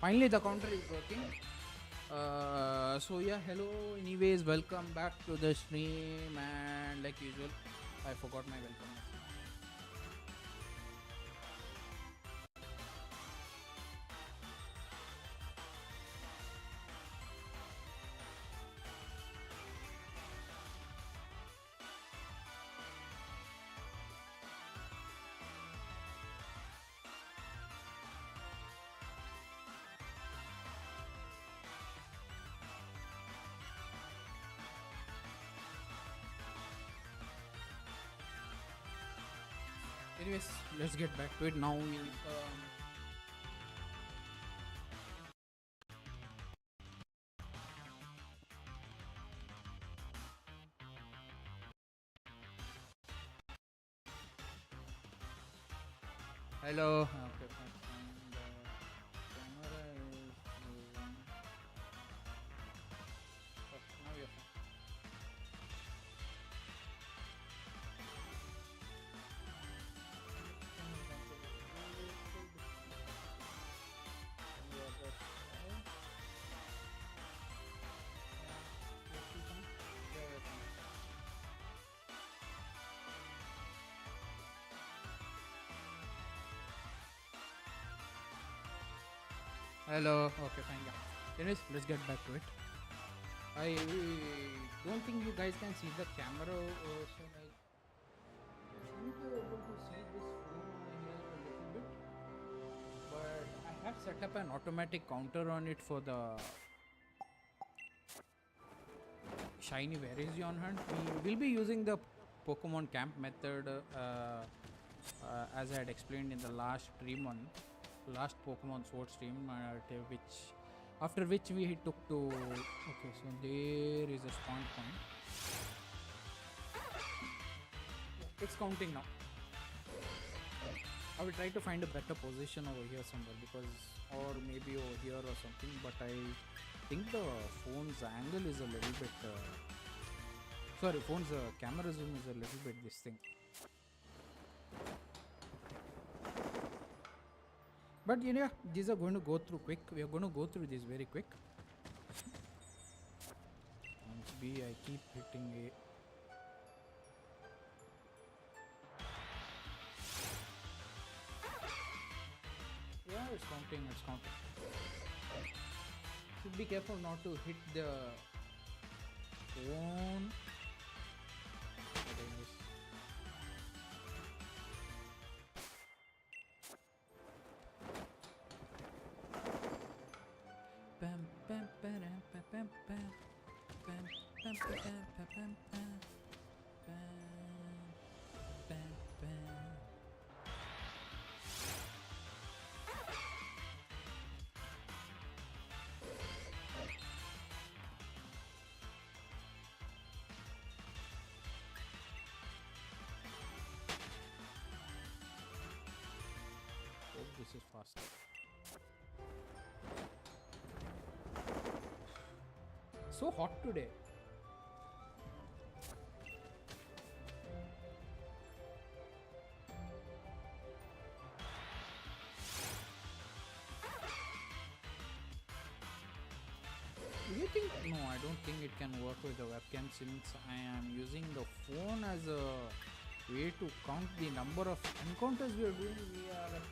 Finally, the counter is working. So yeah, hello. Anyways, welcome back to the stream, and like usual, I forgot my welcome message. Anyways, let's get back to it now. Hello. Okay, fine. And camera is moving. Oh, now you're fine. Hello. Okay, fine. Yeah. Anyways, let's get back to it. I don't think you guys can see the camera, so like you should be able to see this phone over here a little bit. But I have set up an automatic counter on it for the shiny berries on hand. We will be using the Pokemon camp method as I had explained in the last last Pokemon Sword stream, which after which we took to. Okay, so there is a spawn point. It's counting now. I will try to find a better position over here somewhere, because or maybe over here or something, but I think the phone's angle is a little bit sorry, phone's camera zoom is a little bit this thing. But you know, these are going to go through quick. We are going to go through this very quick. Once B, I keep hitting A. Yeah, it's counting, it's counting. Should be careful not to hit the phone. Bam, bam, bam, bam, bam, bam, bam, bam, bam, bam, bam, bam, bam, bam. Hope this is fast. So hot today. Do you think? No, I don't think it can work with the webcam, since I am using the phone as a way to count the number of encounters we are doing. We are at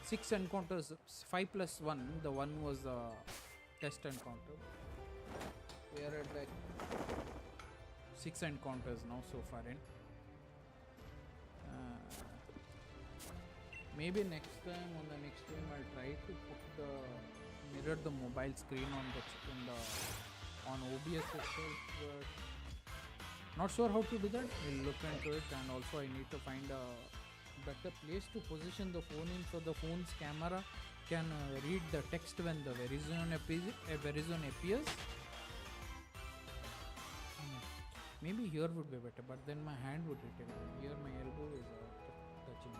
6 encounters, 5 plus 1. The one was the test encounter. We are at like 6 encounters now so far in. Maybe next time, on the next stream, I'll try to mirror the mobile screen on OBS itself, but not sure how to do that. We'll look into it, and also I need to find a better place to position the phone in, so the phone's camera can read the text when the Verizon appears. Maybe here would be better, but then my hand would hit it. Here my elbow is touching.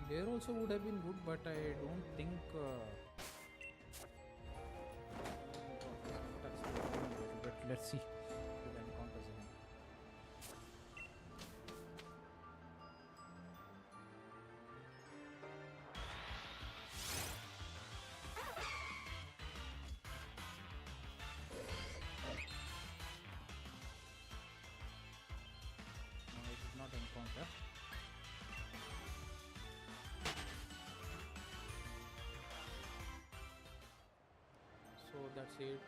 There also would have been good, but I don't think but let's see if the encounters again. that seed.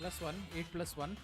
+1, 8 +1.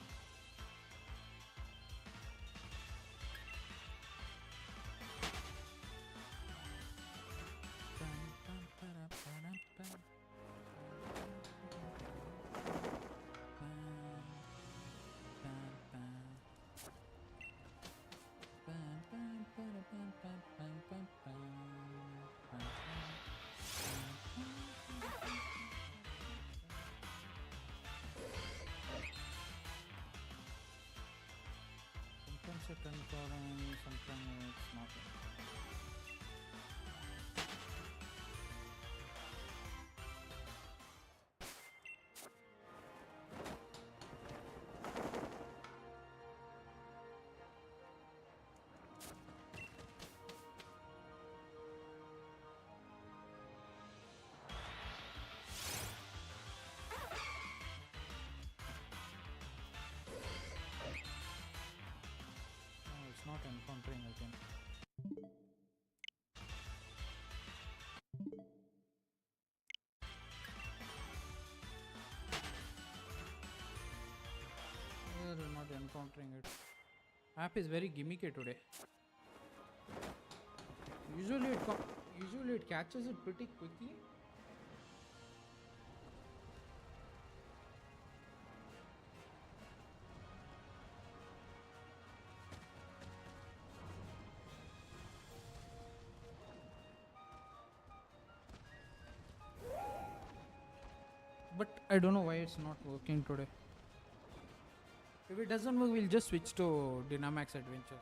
Sometimes it's encoding, sometimes it's not. No, it's not encountering again. We're not encountering it. App is very gimmicky today. Usually it catches it pretty quickly. But I don't know why it's not working today. If it doesn't work, we'll just switch to Dynamax Adventures.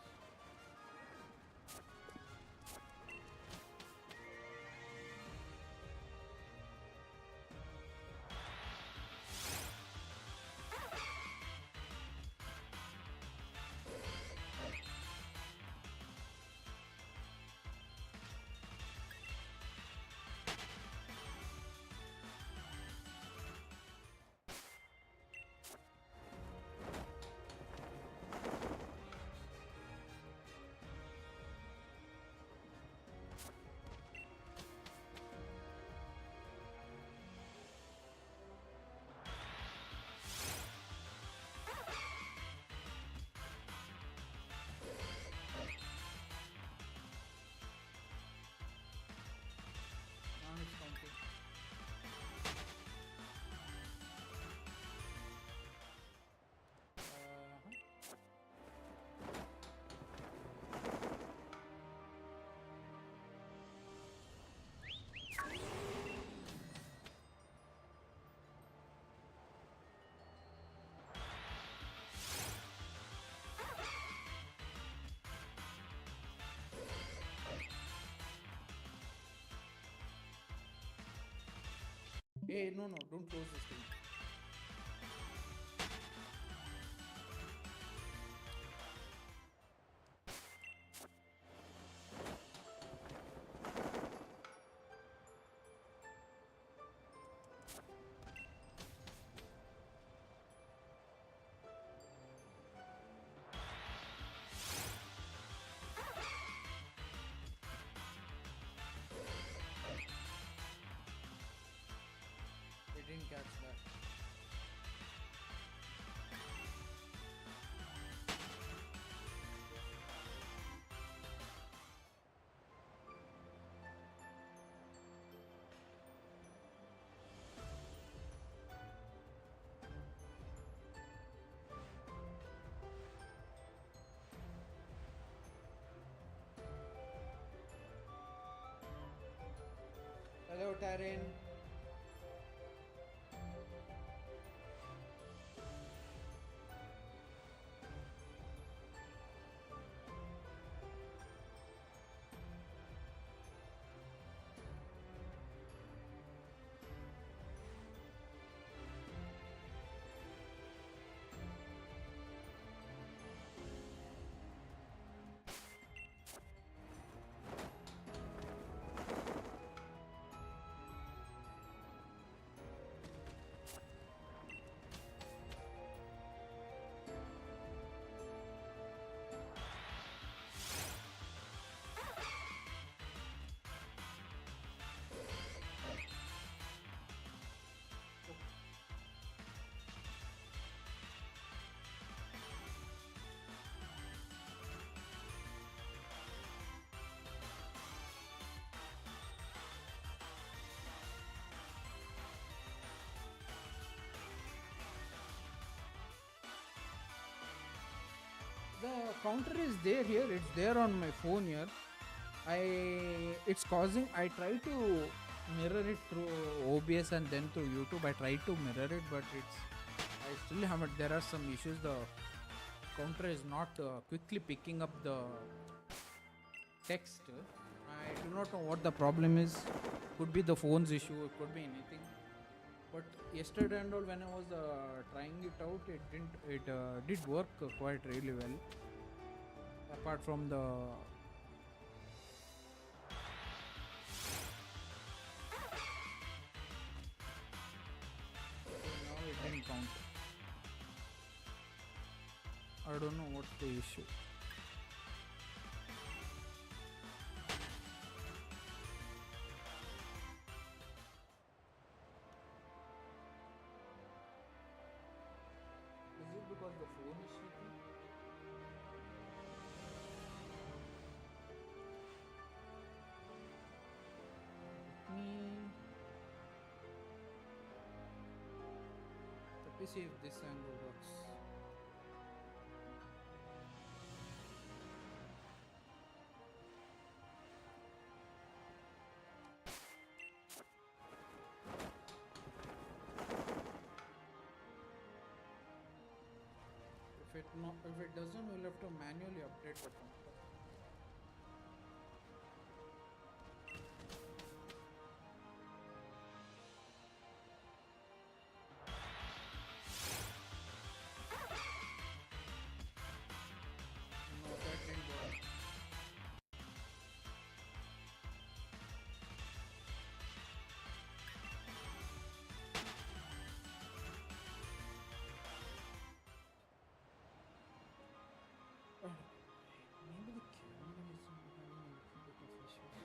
Now it's counting. Hey, no, don't close this thing. They didn't catch that. Hello, Taryn. The counter is there here. It's there on my phone here. I it's causing. I try to mirror it through OBS and then through YouTube. I try to mirror it, but I still haven't. There are some issues. The counter is not quickly picking up the text. I do not know what the problem is. Could be the phone's issue. It could be anything. But yesterday and all, when I was trying it out, it didn't. It did work quite really well. Apart from the now it didn't count. I don't know what's the issue. Is it because the phone is shaking? Let me see if this angle works. If it doesn't, we'll have to manually update the counter. No, that didn't work. Maybe the camera is having a little bit of issues.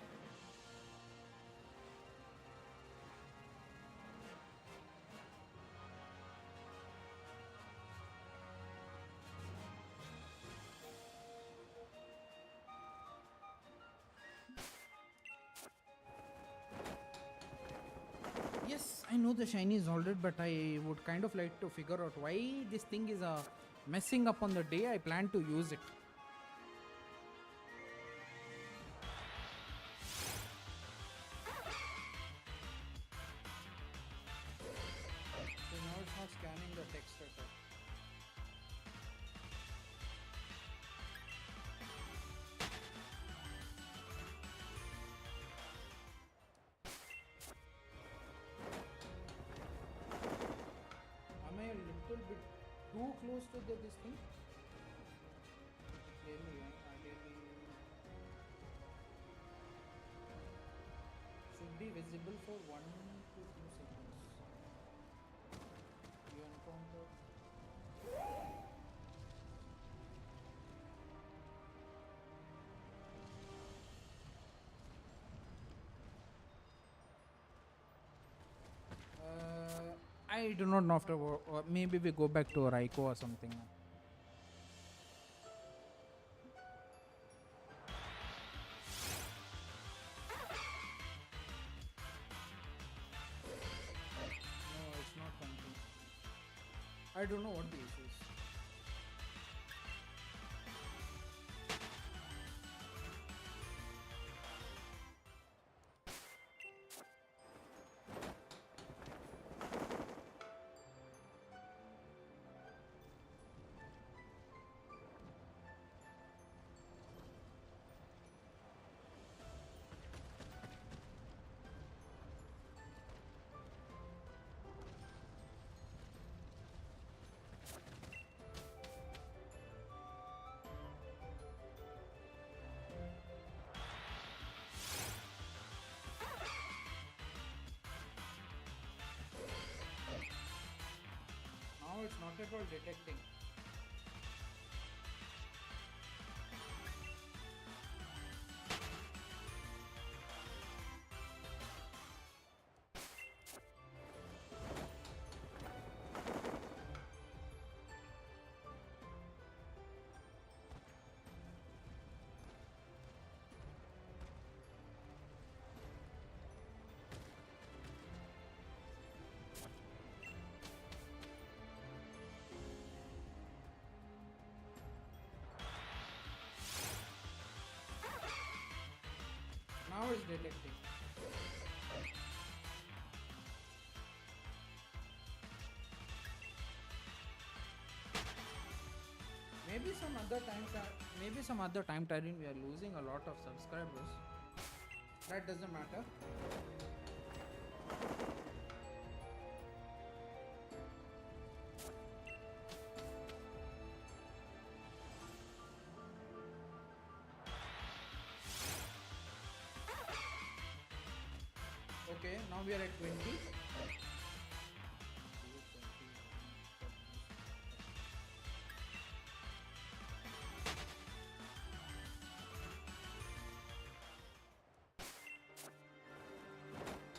Yes, I know the shiny is ordered, but I would kind of like to figure out why this thing is messing up on the day I plan to use it. So now it's not scanning the text at all. Am I a little bit too close to this thing? Maybe, should be visible for 1 to 2 seconds. You encounter. I do not know after. Maybe we go back to Raiko or something. No, it's not counting. I don't know what the issue is. Now it's not at all detecting. Now it's detecting. Maybe some other time Tyrion, we are losing a lot of subscribers. That doesn't matter. Okay, now we are at 20.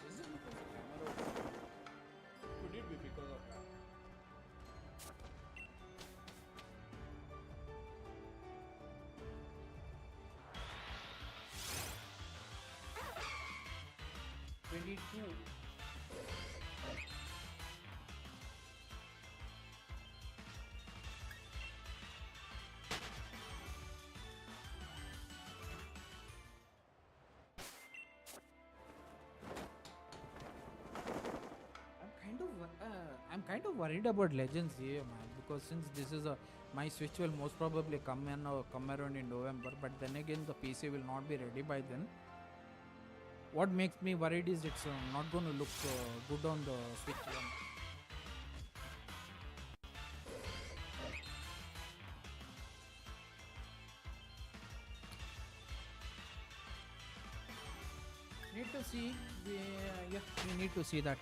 Is it because the camera was... Could it be because of that? I'm kind of worried about Legends here, man, because since this is a my Switch will most probably come around in November, but then again the PC will not be ready by then. What makes me worried is it's not going to look good on the Switch one. Need to see, yeah, we need to see that.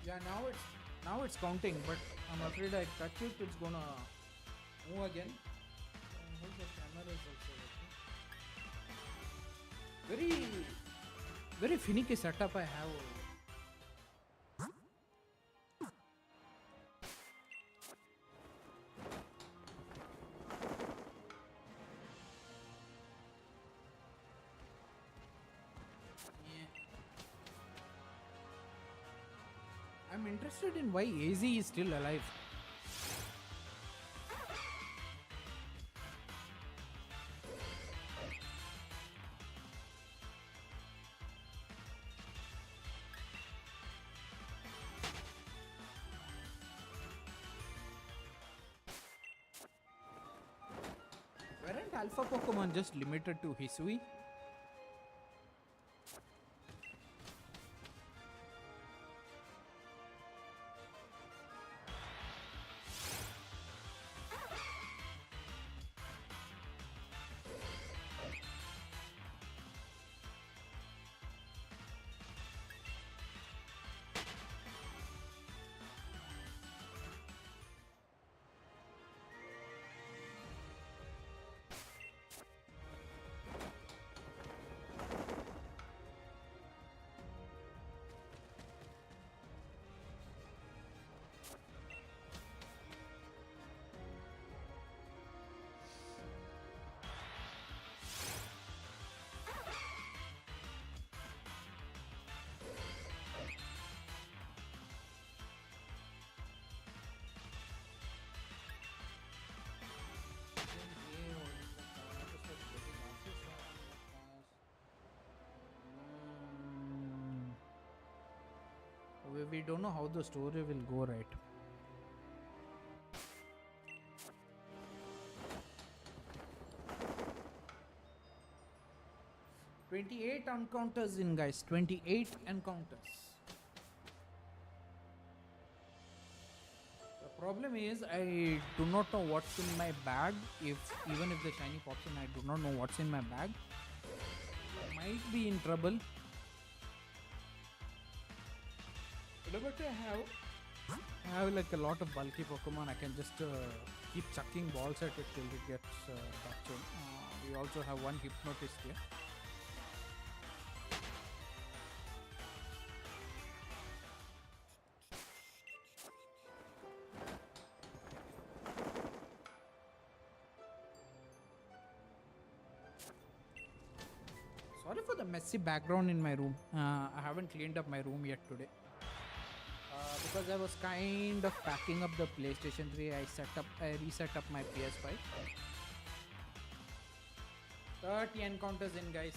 Yeah, now it's counting, but I'm afraid I touch it, it's gonna move again. I hope the camera is also working. Very finicky setup I have. I'm interested in why AZ is still alive. Weren't alpha Pokemon just limited to Hisui? We don't know how the story will go, right? "28 encounters in, guys. 28 encounters. Problem is I do not know what's in my bag. If even if the shiny pops in, I do not know what's in my bag. Might be in trouble. But I have like a lot of bulky Pokemon. I can just keep chucking balls at it till it gets touched. We also have one hypnotist here. Sorry for the messy background in my room. I haven't cleaned up my room yet today. Because I was kind of packing up the PlayStation 3, I reset up my PS5. 30 encounters in, guys.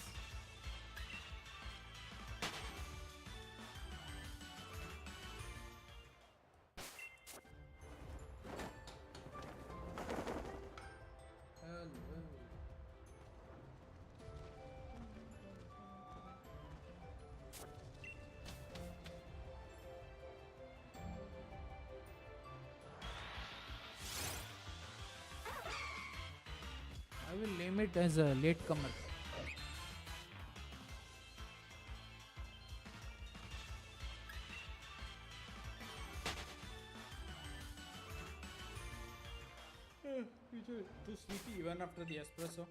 I will name it as a latecomer. Too sleepy even after the espresso.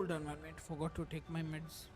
Hold on, my mate. Forgot to take my meds.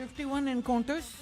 "51 encounters."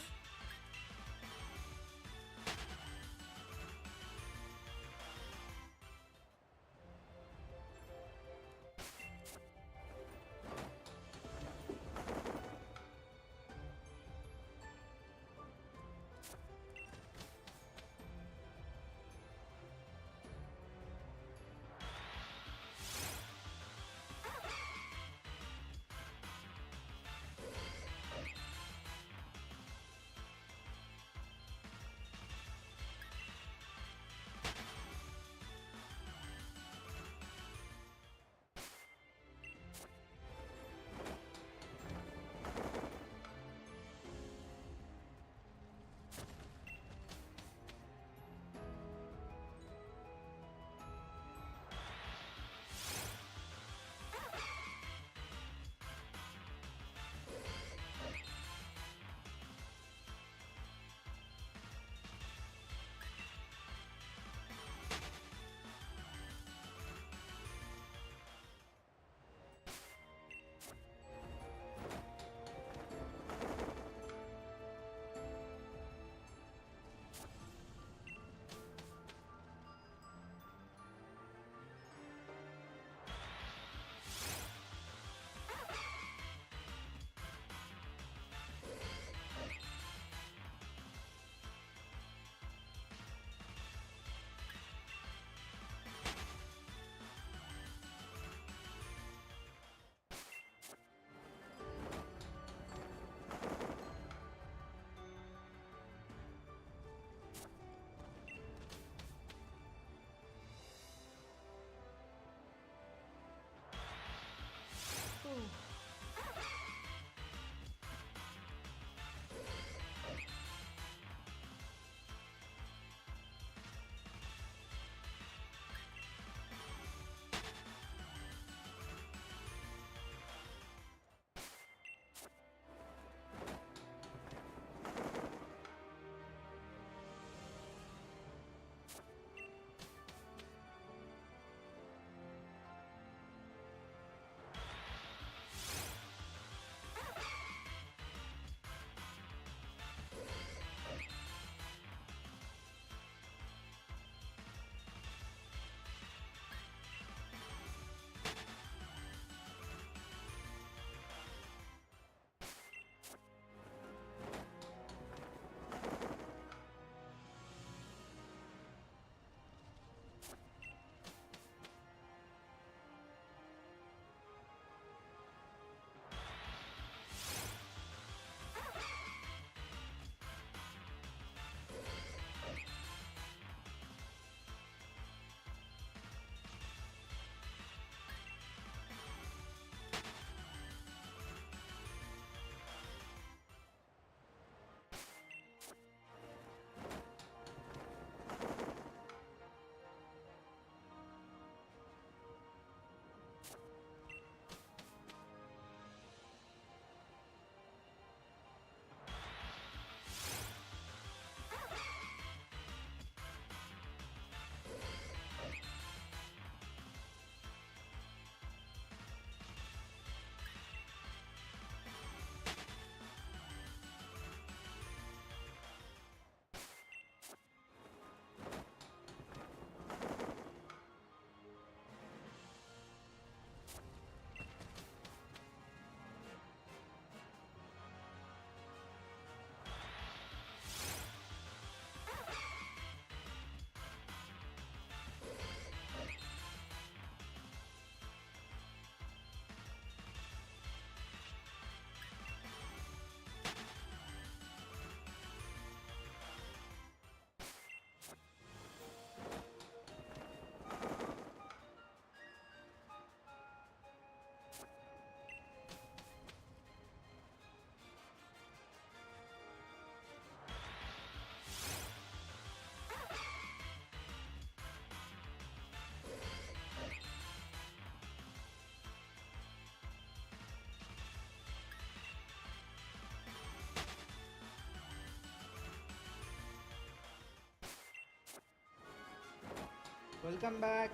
Welcome back.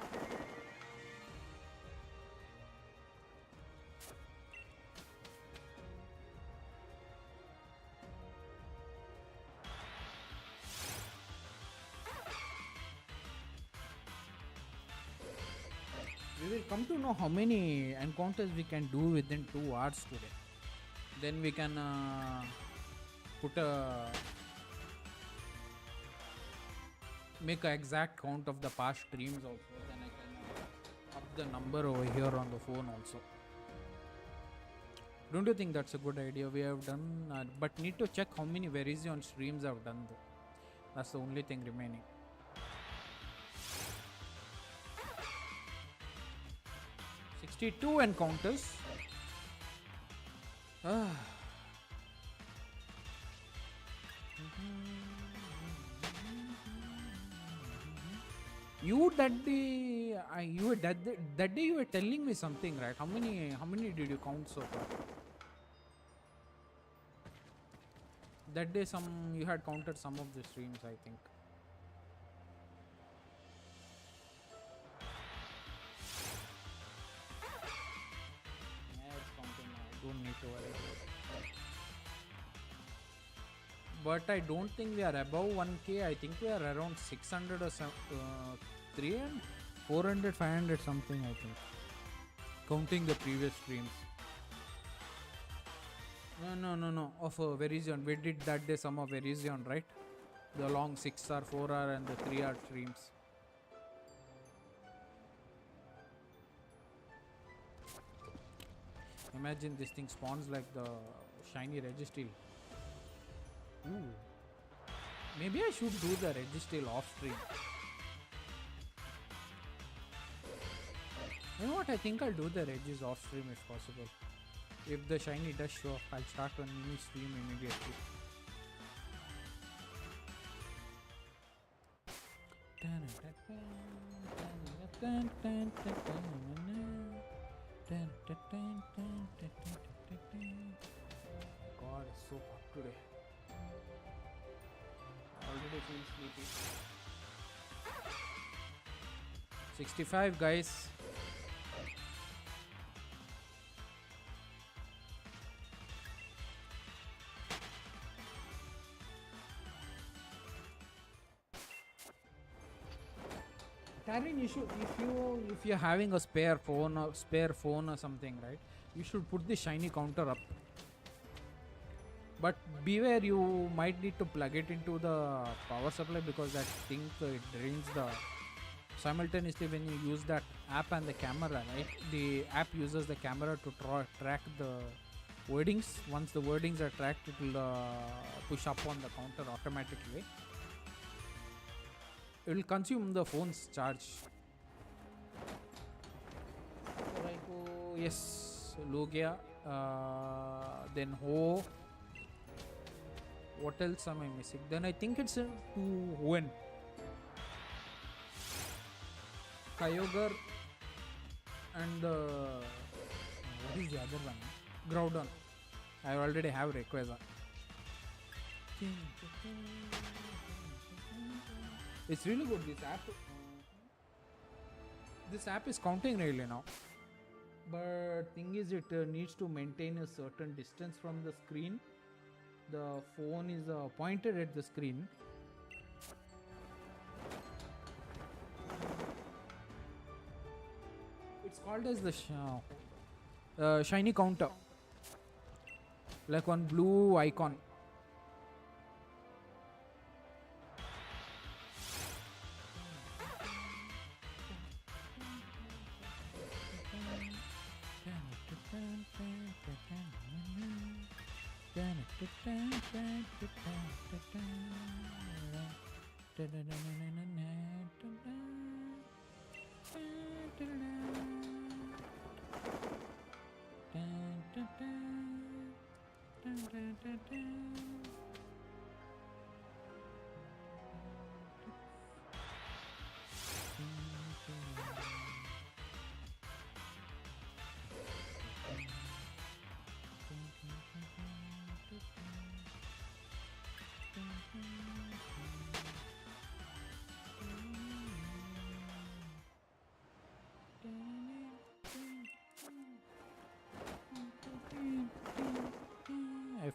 We will come to know how many encounters we can do within 2 hours today. Then we can put a make an exact count of the past streams also. Then I can up the number over here on the phone also. Don't you think that's a good idea? We have done, but need to check how many Verizon streams I've done though. That's the only thing remaining. 62 encounters. You that day, you were that day you were telling me something, right? How many did you count so far? That day you had counted some of the streams, I think. Yeah, it's counting now. Don't need to worry about it. But I don't think we are above 1k. I think we are around 600 or 300, 400, 500 something, I think. Counting the previous streams. No. Of Verizon. We did that day some of Verizon, right? The long 6-hour, 4-hour and the 3-hour streams. Imagine this thing spawns like the shiny registeel. Ooh. Maybe I should do the registeel off stream. You know what? I think I'll do the regis off stream if possible. If the shiny does show up, I'll start a mini stream immediately. God, it's so hot today. I already feel sleepy. 65 guys. Taryn, you should, if you're having a spare phone or something, right? You should put the shiny counter up. But beware, you might need to plug it into the power supply because that thing it drains the. Simultaneously, when you use that app and the camera, right? The app uses the camera to track the wordings. Once the wordings are tracked, it will push up on the counter automatically. It will consume the phone's charge. Yes, Lugia. Then Ho. What else am I missing? Then I think it's to Hoenn. Kyogre and what is the other one? Groudon. I already have Rayquaza. It's really good, this app. This app is counting really now. But thing is, it needs to maintain a certain distance from the screen. The phone is pointed at the screen. It's called as the shiny counter, like one blue icon.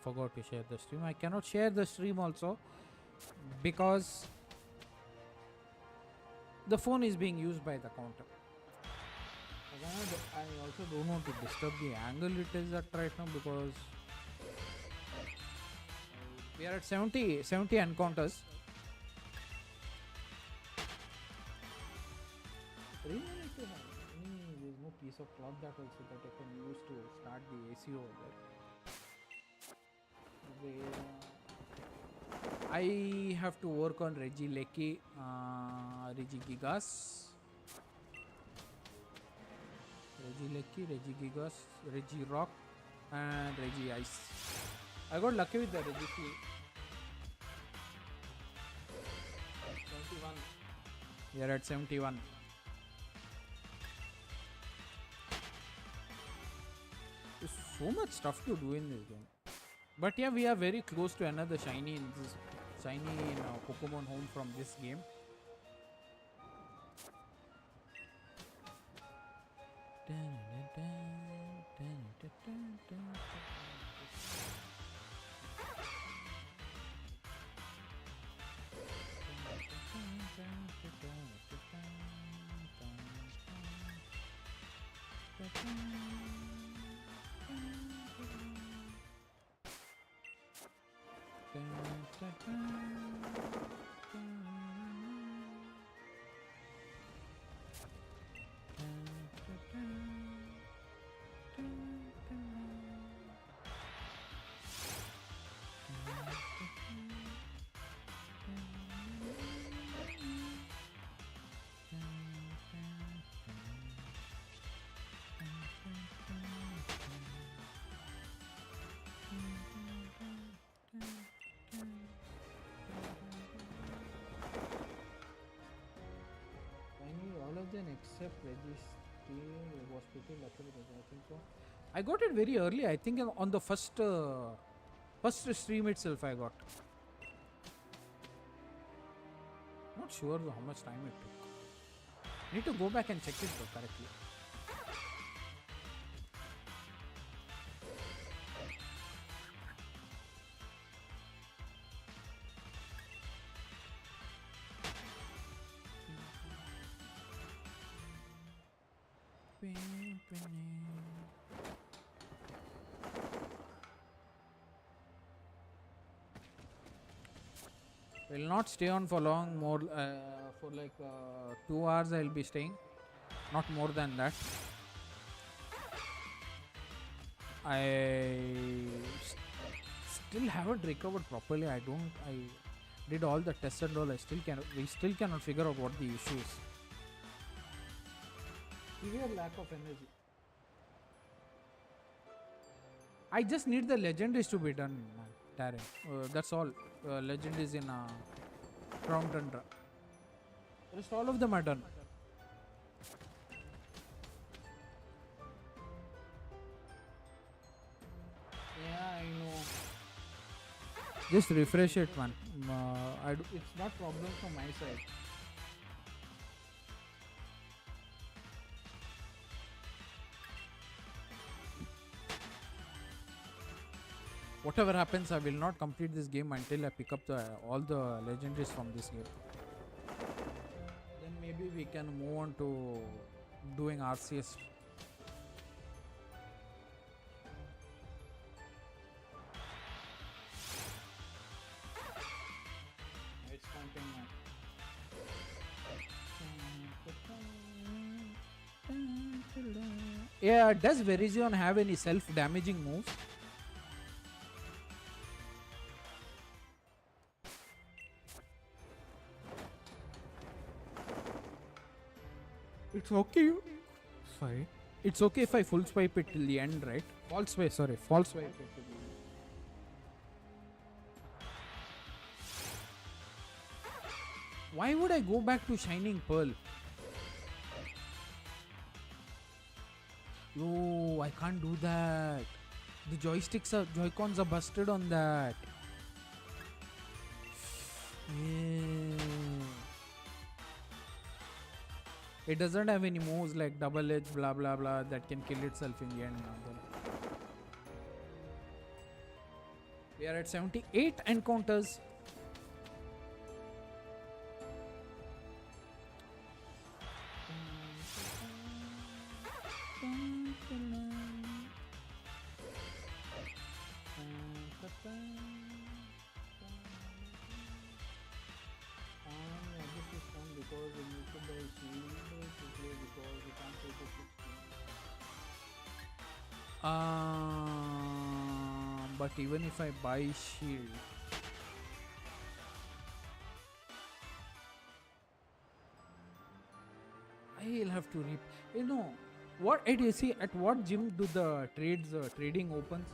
forgot to share the stream. I cannot share the stream also because the phone is being used by the counter. I also don't want to disturb the angle it is at right now because we are at 70 encounters. Really need to have there's no piece of cloth that also that I can use to start the AC over there. I have to work on Regigigas, Regigigas, Regirock, and Regice. I got lucky with the Regici. 71. We are at 71. There's so much stuff to do in this game. But yeah, we are very close to another shiny in Pokemon home from this game. Except Registry was pretty lucky with it, I think so. I got it very early. I think on the first stream itself I got. Not sure how much time it took. Need to go back and check it though correctly. Will not stay on for long, more for like 2 hours I will be staying, not more than that. I still haven't recovered properly. I did all the tests and all. We still cannot figure out what the issue is. Severe lack of energy. I just need the legendaries to be done, man. Darren. That's all. Legendaries in Crown Tundra. Rest all of them are done. Yeah, I know. Just refresh it, man. It's not problem from my side. Whatever happens, I will not complete this game until I pick up all the legendaries from this game. Then maybe we can move on to doing RCS. It's counting now. Yeah, does Virizion have any self-damaging moves? It's okay. Sorry. It's okay if I full swipe it till the end, right? False swipe, sorry. False swipe it till the end. Why would I go back to Shining Pearl? No, I can't do that. The Joy-Cons are busted on that. Yeah. It doesn't have any moves like double edge, blah blah blah, that can kill itself in the end. We are at 78 encounters. But even if I buy shield, I'll have to you know what? Do you see at what gym do the trading opens?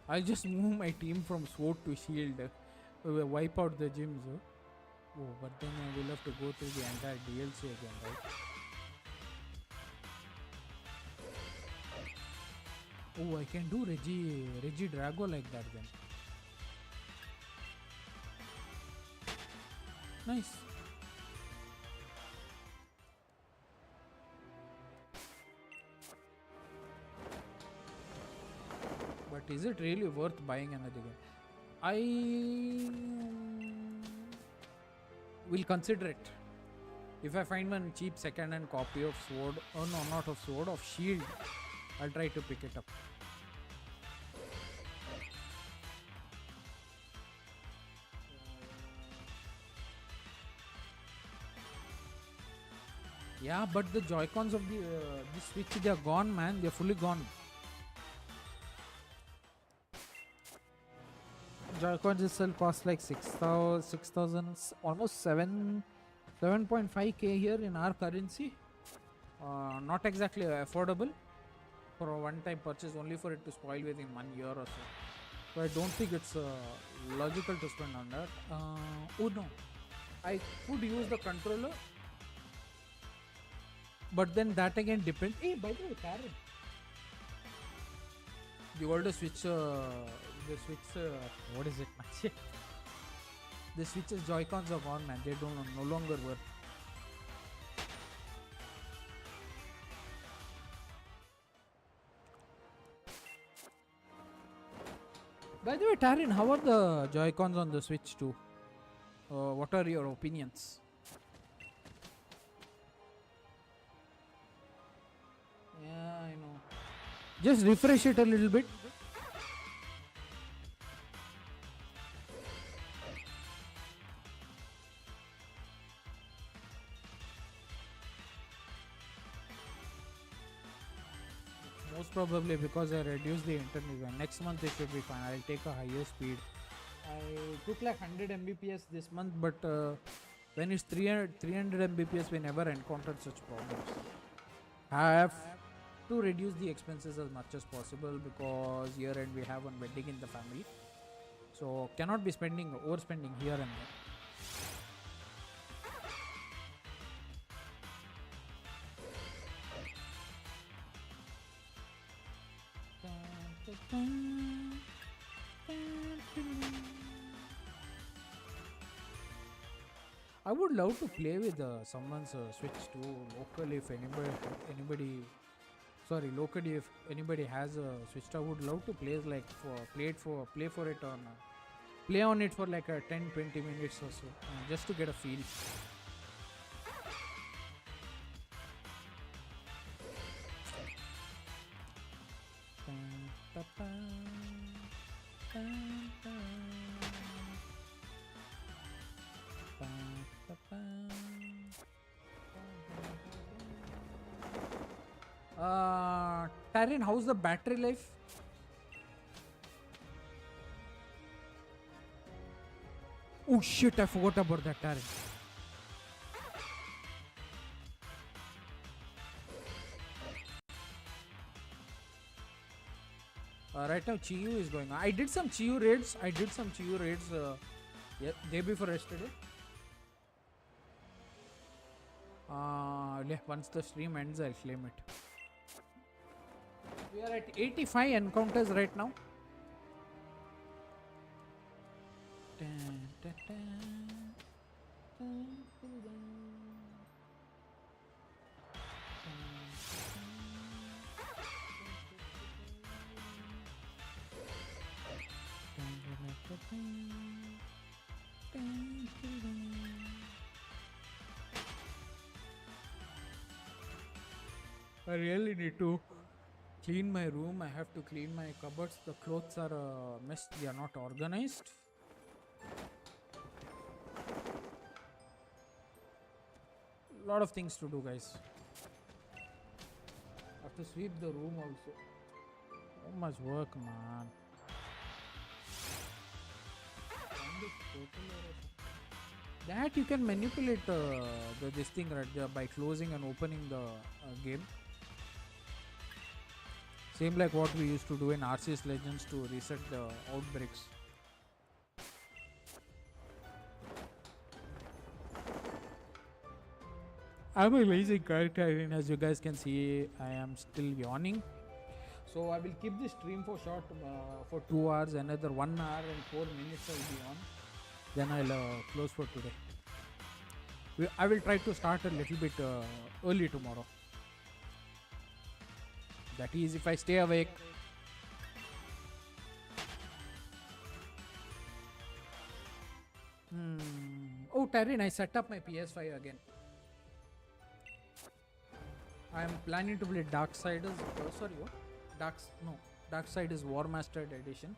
I'll just move my team from sword to shield, wipe out the gyms. Oh, but then I will have to go through the entire DLC again, right? Oh, I can do Regi Drago like that then. Nice. But is it really worth buying another game? I will consider it. If I find one cheap second-hand copy of Sword, oh no, not of Sword, of Shield, I'll try to pick it up. Yeah, but the Joy-Cons of the Switch, they are gone, man. They're fully gone. Joy-Cons itself cost like 6,000, almost 7.5k here in our currency. Not exactly affordable for a one-time purchase, only for it to spoil within 1 year or so. So I don't think it's logical to spend on that. Oh no, I could use the controller, but then that again depends. Hey, by the way, Karen, the older Switch, what is it, man? The Switch's Joy-Cons are gone, man. They no longer work. By the way, Tarin, how are the Joy-Cons on the Switch too? What are your opinions? Yeah, I know. Just refresh it a little bit. Most probably because I reduced the internet. Next month it should be fine. I'll take a higher speed. I took like 100 Mbps this month, but when it's 300 Mbps, we never encountered such problems. I have to reduce the expenses as much as possible because here and we have one wedding in the family, so cannot be overspending here and there. I would love to play with someone's Switch too locally. If locally if anybody has a Switch, I would love to play play on it for like a 10-20 minutes or so, just to get a feel. Tarin, how's the battery life? Oh shit, I forgot about that, Tarin. Right now Chiyu is going on. I did some Chiyu raids day before yesterday. Once the stream ends, I'll claim it. We are at 85 encounters right now. I really need to clean my room. I have to clean my cupboards. The clothes are a mess. They are not organized. Lot of things to do, guys. I have to sweep the room also. So much work, man. That you can manipulate this thing right there by closing and opening the game. Same like what we used to do in RCS Legends to reset the outbreaks. I'm a lazy character, and as you guys can see, I am still yawning. So I will keep this stream for short, for 2 hours. Another 1 hour and 4 minutes I'll be on. Then I'll close for today. I will try to start a little bit early tomorrow. That is, if I stay awake. Oh, Taryn, I set up my PS5 again. I am planning to play Darksiders. Sorry, what? Darksiders War Mastered Edition.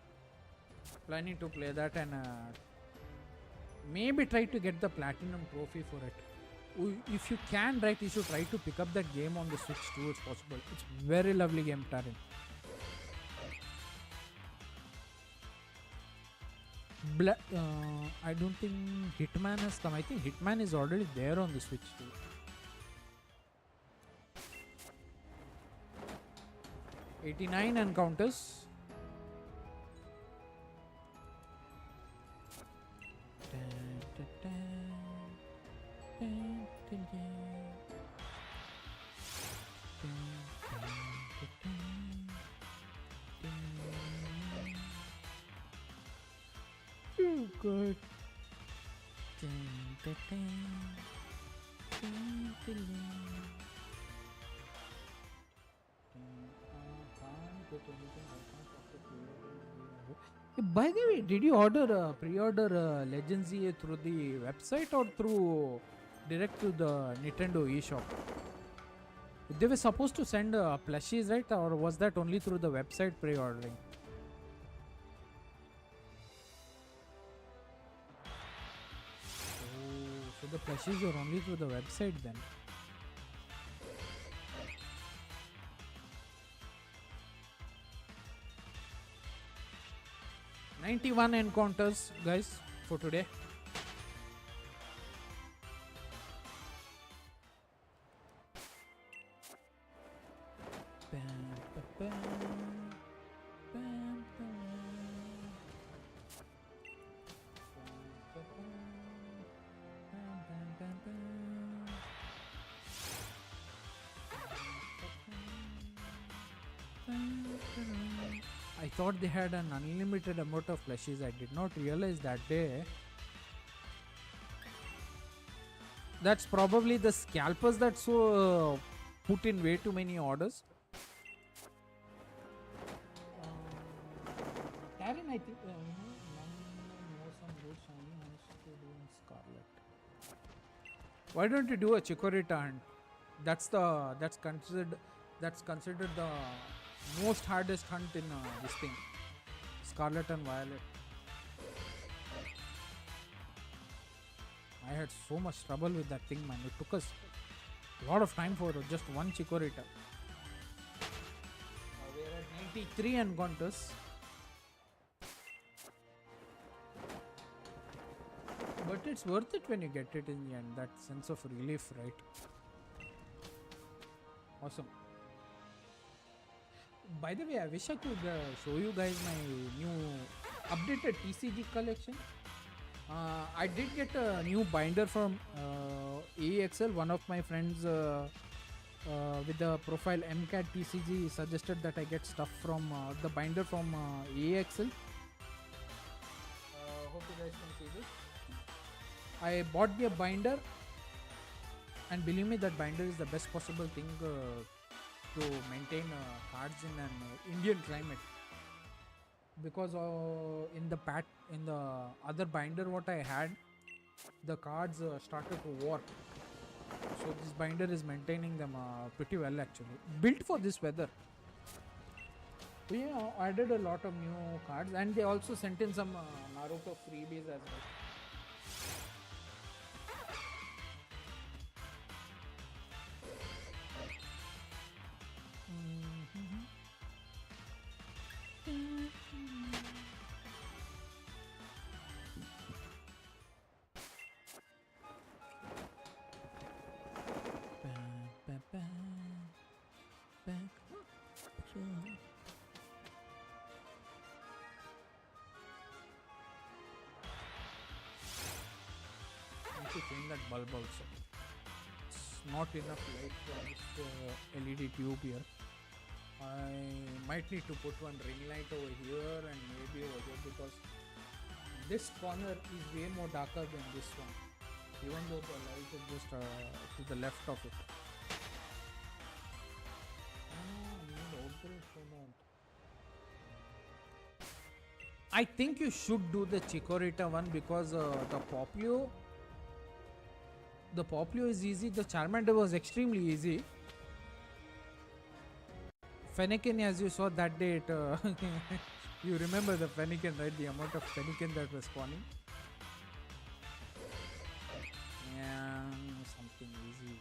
Planning to play that and maybe try to get the platinum trophy for it. If you can, right, you should try to pick up that game on the Switch too. It's possible. It's very lovely game, Taryn. I don't think Hitman has come. I think Hitman is already there on the Switch too. 89 encounters. Oh God. By the way, did you pre-order Legends EA through the website or through direct to the Nintendo eShop? They were supposed to send plushies, right? Or was that only through the website pre-ordering? Oh, so the plushies are only through the website then. $91 encounters, guys, for today. I thought they had an unlimited amount of plushies. I did not realize that day. That's probably the scalpers that put in way too many orders. Karen, I think some good shiny ones to do in Scarlet. Why don't you do a Chikorita hunt? That's considered the most hardest hunt in this thing, Scarlet and Violet. I had so much trouble with that thing, man. It took us a lot of time for just one Chikorita. We're at 93 encounters. But it's worth it when you get it in the end. That sense of relief, right? Awesome. By the way, I wish I could show you guys my new updated TCG collection. I did get a new binder from AEXL. One of my friends with the profile MCAT TCG suggested that I get stuff from the binder from AEXL. Hope you guys can see this. I bought the binder, and believe me, that binder is the best possible thing to maintain cards in an Indian climate, because in the other binder what I had, the cards started to warp. So this binder is maintaining them pretty well actually. Built for this weather. So yeah, added a lot of new cards, and they also sent in some Naruto freebies as well. To change that bulb also. It's not enough light for this LED tube here. I might need to put one ring light over here and maybe over here, because this corner is way more darker than this one, even though the light is just to the left of it. I think you should do the Chikorita one, because the Popplio is easy. The Charmander was extremely easy. Fennekin, as you saw that day, you remember the Fennekin, right? The amount of Fennekin that was spawning. Yeah, something easy.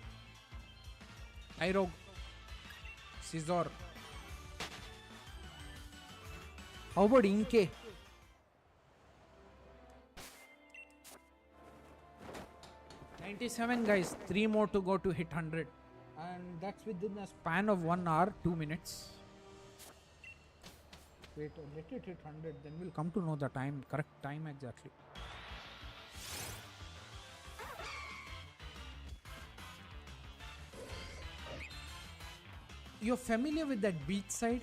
Tyrogue, Scizor. How about Inkay? $97 guys, 3 more to go to hit 100, and that's within a span of 1 hour 2 minutes. Wait, let it hit 100, then we'll come to know the time, correct time exactly. You're familiar with that beach side?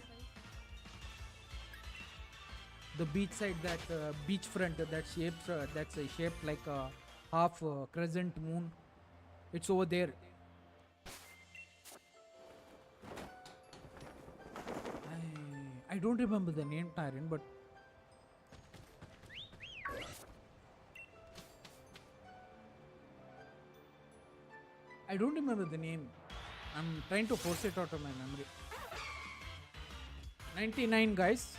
The beach side, that beachfront, that's shaped like a half crescent moon. It's over there. I don't remember the name, Tyrion, but I don't remember the name. I'm trying to force it out of my memory. 99 guys.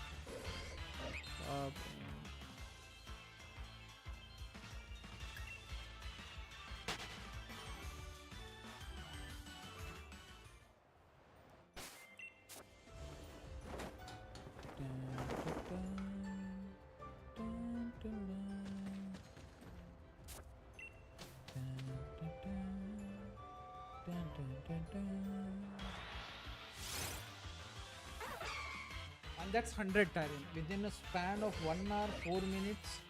And that's 100 Tyrion. Within a span of 1 hour 4 minutes,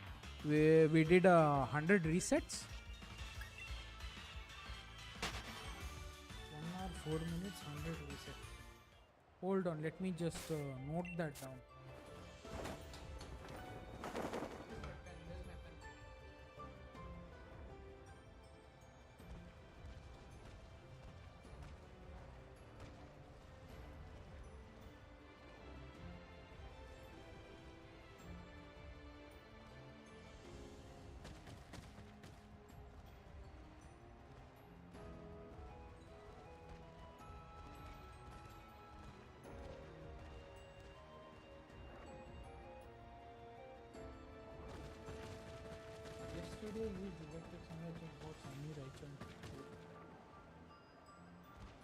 we did 100 resets. 1 hour 4 minutes, 100 resets. Hold on, let me just note that down. Yesterday we directed somewhere about shiny right.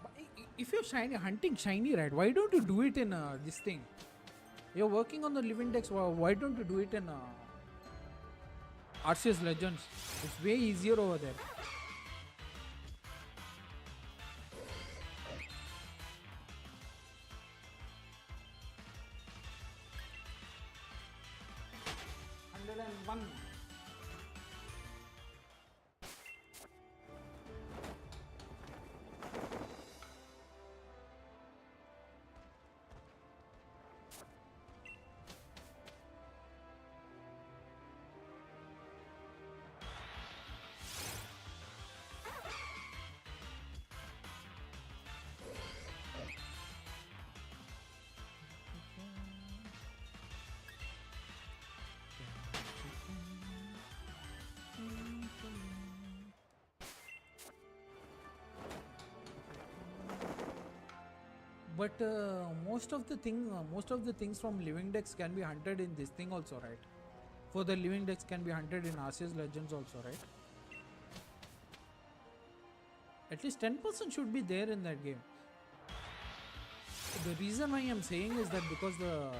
But if you're shiny hunting shiny right, why don't you do it in this thing? You're working on the living decks. Why don't you do it in Arceus Legends? It's way easier over there. $101. But most of the things from living decks can be hunted in this thing also, right? For the living decks can be hunted in Arceus Legends also, right? At least 10% should be there in that game. The reason why I'm saying is that because the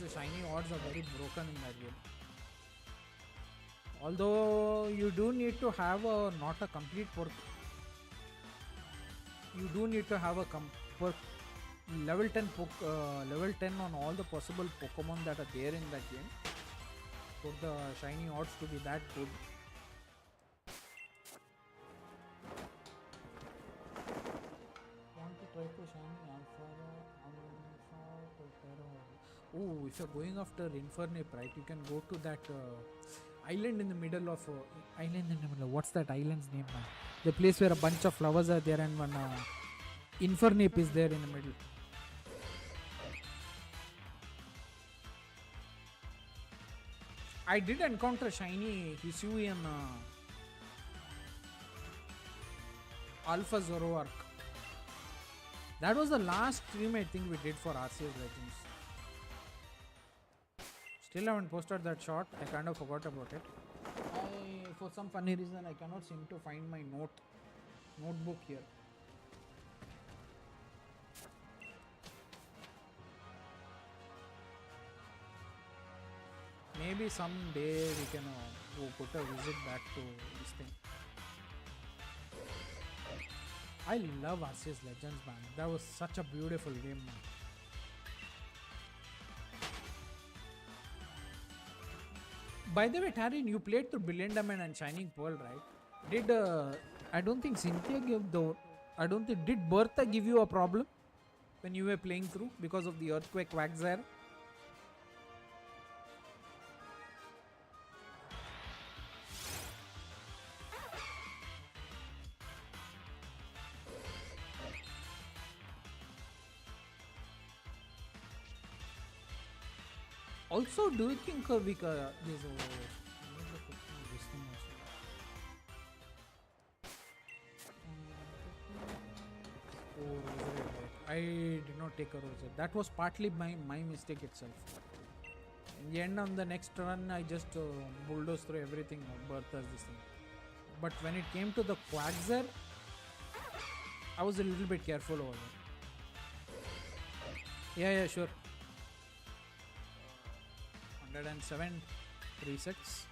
shiny odds are very broken in that game. Although you do need to have a not a complete pork. You do need to have a level 10 level 10 on all the possible Pokemon that are there in that game for the shiny odds to be that good. Want to try to shiny Alpha? Oh, if you're going after Infernape, right, you can go to that island in the middle of what's that island's name, man? The place where a bunch of flowers are there and one Infernape is there in the middle. I did encounter shiny Hisuian Alpha Zoroark. That was the last stream I think we did for Arceus Legends. Still haven't posted that shot. I kind of forgot about it. For some funny reason, I cannot seem to find my notebook here. Maybe someday we can go put a visit back to this thing. I love Arceus Legends, man. That was such a beautiful game, man. By the way, Tarin, you played through Brilliant Diamond and Shining Pearl, right? Did I don't think Cynthia gave the. I don't think did Bertha give you a problem when you were playing through because of the earthquake Quagsire? Also, do you think we can I did not take a rosette. That was partly my mistake itself. In the end, on the next run, I just bulldozed through everything. Bertha's this thing. But when it came to the Quagsire, I was a little bit careful over there. Yeah, sure. 107 resets.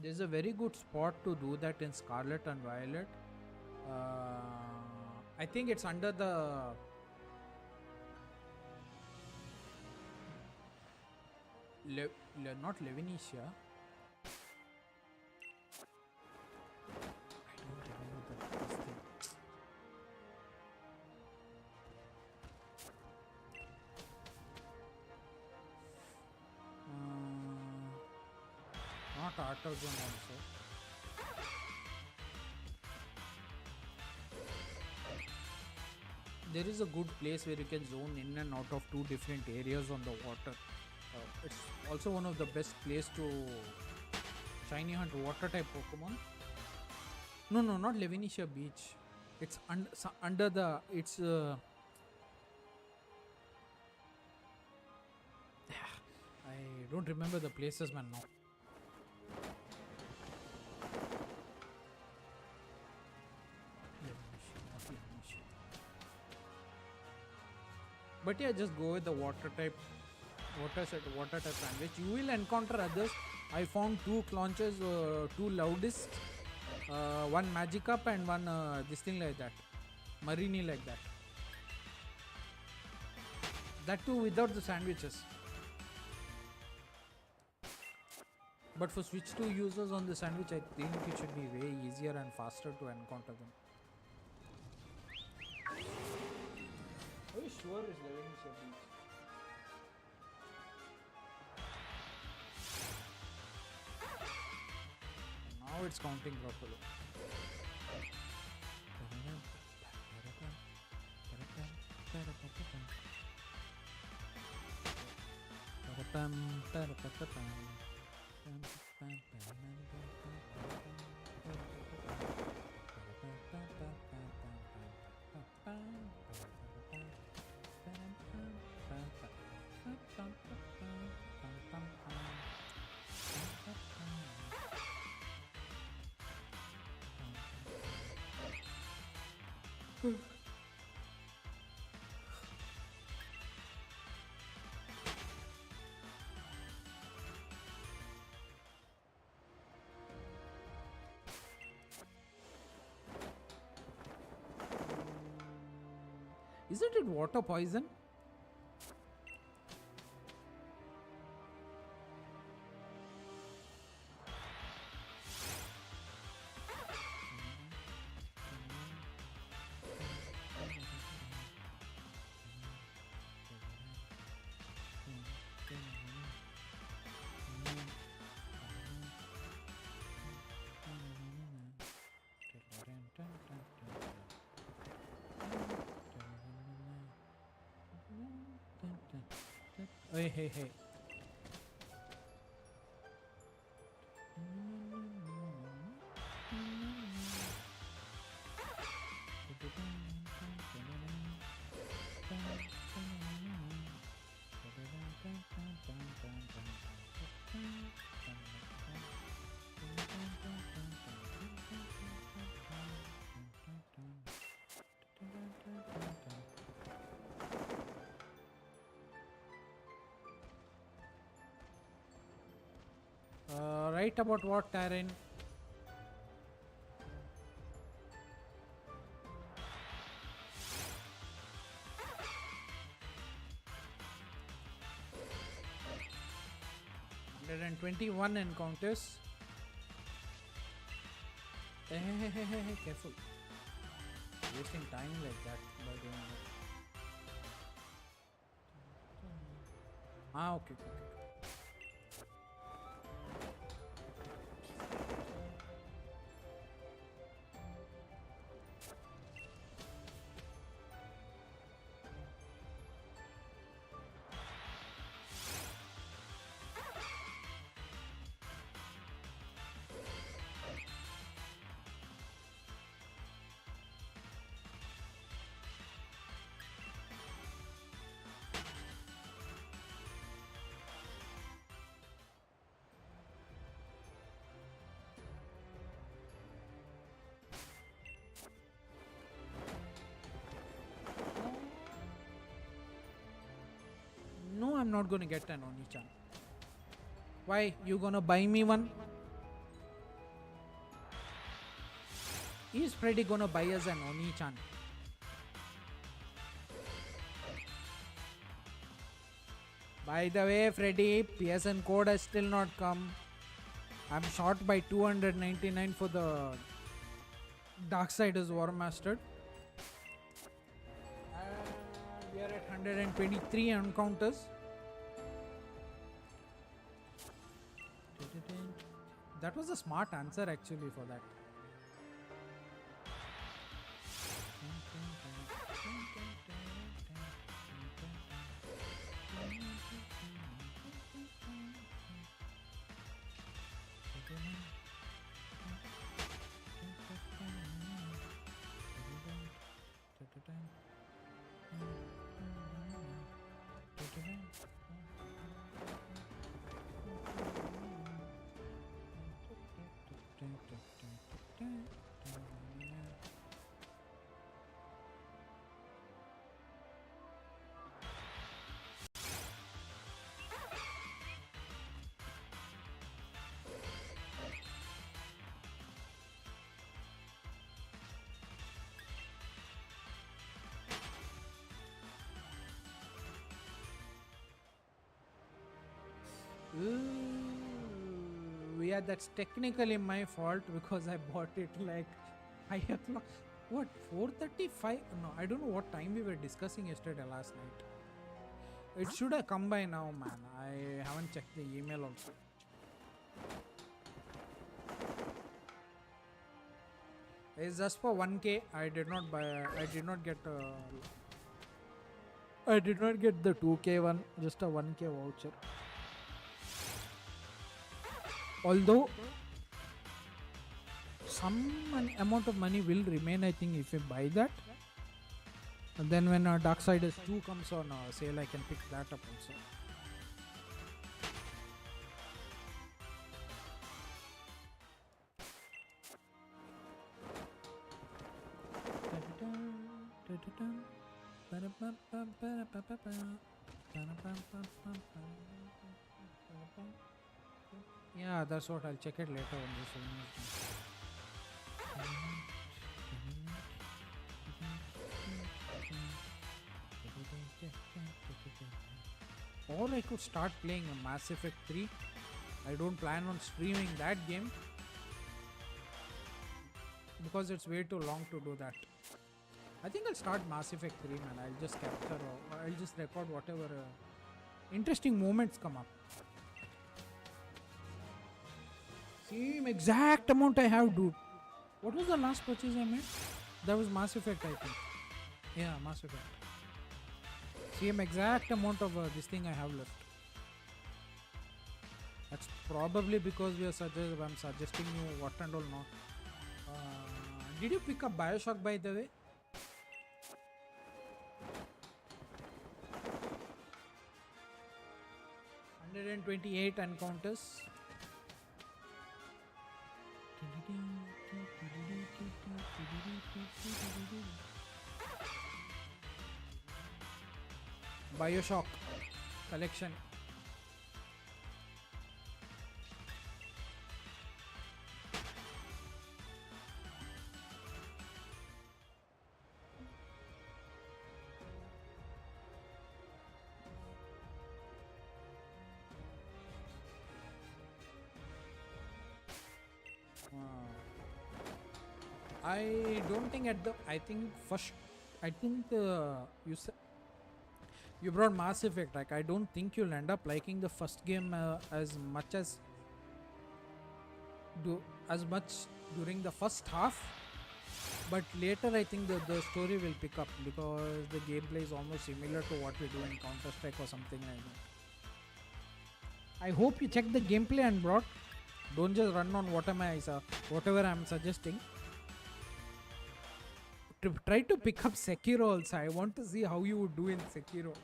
There's a very good spot to do that in Scarlet and Violet. I think it's under the not Levinetia. I don't remember this thing. Not Arthur Zone also. There is a good place where you can zone in and out of two different areas on the water. It's also one of the best place to shiny hunt water type Pokemon. No, not Levinetia Beach. It's under the. It's. I don't remember the places, man. Now. But yeah, just go with the water type sandwich. You will encounter others. I found 2 Claunches, 2 Loudest, 1 Magikarp and 1 this thing like that, Marini like that. That too without the sandwiches. But for Switch 2 users on the sandwich, I think it should be way easier and faster to encounter them. Are you sure it's Levinetia Beach? Now it's counting properly. Isn't it water poison? Hey. Right about what terrain? And 21 encounters. Hey, careful. Wasting time like that by doing it. Okay. No, I'm not gonna get an Oni-chan. Why? You gonna buy me one? Is Freddy gonna buy us an Oni-chan? By the way, Freddy, PSN code has still not come. I'm short by 299 for the Darksiders War Mastered. We are at 123 encounters. That was a smart answer actually for that. Yeah, that's technically my fault because I bought it like I have not, what, 4:35? No, I don't know what time we were discussing yesterday last night. It should have come by now, man. I haven't checked the email also. It's just for 1k. I did not buy. I did not get. I did not get the 2k one. Just a 1k voucher. Although some amount of money will remain, I think, if you buy that. And then when Darksiders 2 comes on sale, I can pick that up also. Yeah, that's what I'll check it later on this one. Or I could start playing a Mass Effect 3. I don't plan on streaming that game because it's way too long to do that. I think I'll start Mass Effect 3, man. I'll just capture or I'll just record whatever interesting moments come up. Same exact amount I have, dude. What was the last purchase I made? That was Mass Effect, I think. Yeah, Mass Effect. Same exact amount of this thing I have left. That's probably because I'm suggesting you what and all not. Did you pick up Bioshock, by the way? $128 encounters. Bioshock collection. I don't think at the. I think first. I think you said you brought Mass Effect. Like I don't think you'll end up liking the first game as much during the first half. But later, I think the story will pick up because the gameplay is almost similar to what we do in Counter-Strike or something like that. I hope you check the gameplay and brought. Don't just run on whatever I'm suggesting. Try to pick up Sekiro also. I want to see how you would do in Sekiro.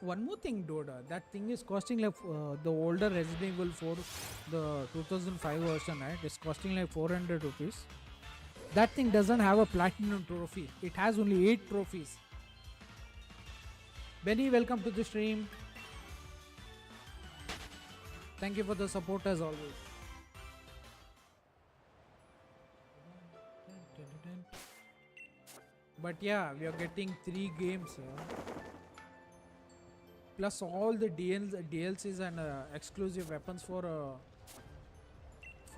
One more thing, Doda. That thing is costing like the older Resident Evil 4, the 2005 version, right? It's costing like 400 rupees. That thing doesn't have a platinum trophy. It has only 8 trophies. Benny, welcome to the stream. Thank you for the support as always. But yeah, we are getting 3 games plus all the DLCs and exclusive weapons for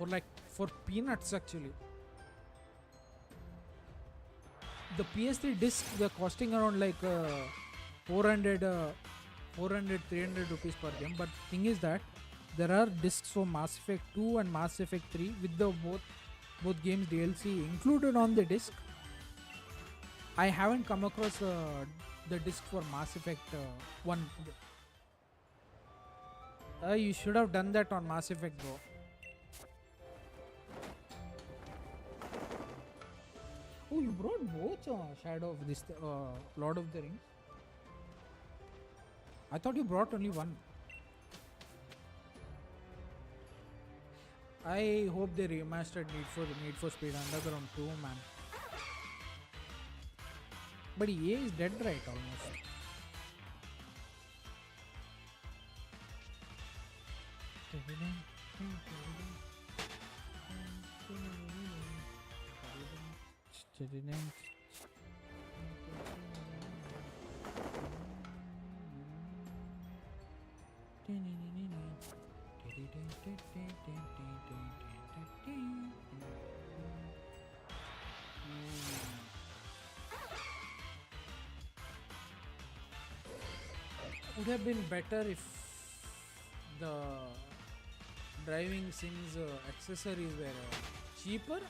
like for peanuts actually. The PS3 disc they're costing around like 400 300 rupees per game, but thing is that there are discs for Mass Effect 2 and Mass Effect 3 with the both games DLC included on the disc. I haven't come across the disc for Mass Effect 1. You should have done that on Mass Effect, bro. Oh, you brought both Shadow of this Lord of the Rings. I thought you brought only one. I hope they remastered Need for Speed Underground 2, man. But EA is dead right almost. Would have been better if the driving sims accessories were cheaper.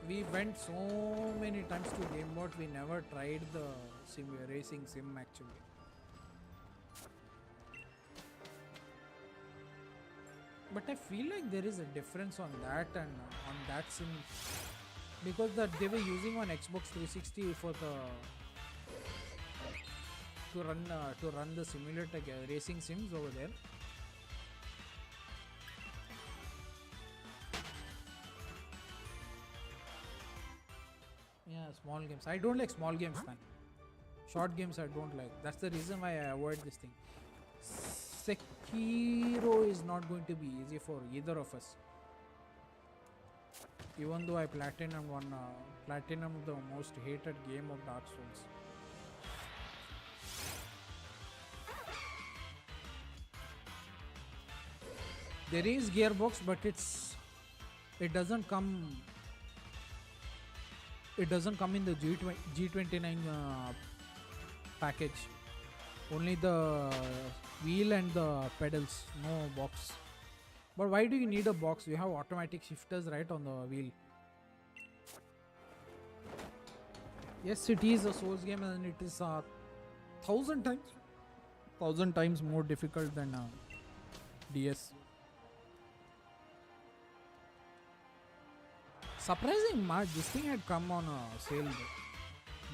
We went so many times to Game Mode, we never tried the racing sim actually. But I feel like there is a difference on that and on that sim, because they were using on Xbox 360 for to run the simulator racing sims over there. Yeah, small games. I don't like small games, man. Short games I don't like. That's the reason why I avoid this thing. Sekiro is not going to be easy for either of us. Even though I platinum the most hated game of Dark Souls. There is gearbox, but it doesn't come in the G29 package. Only the wheel and the pedals, no box. But why do you need a box? You have automatic shifters right on the wheel. Yes, it is a Souls game and it is 1,000 times more difficult than DS. Surprising much, this thing had come on a sale.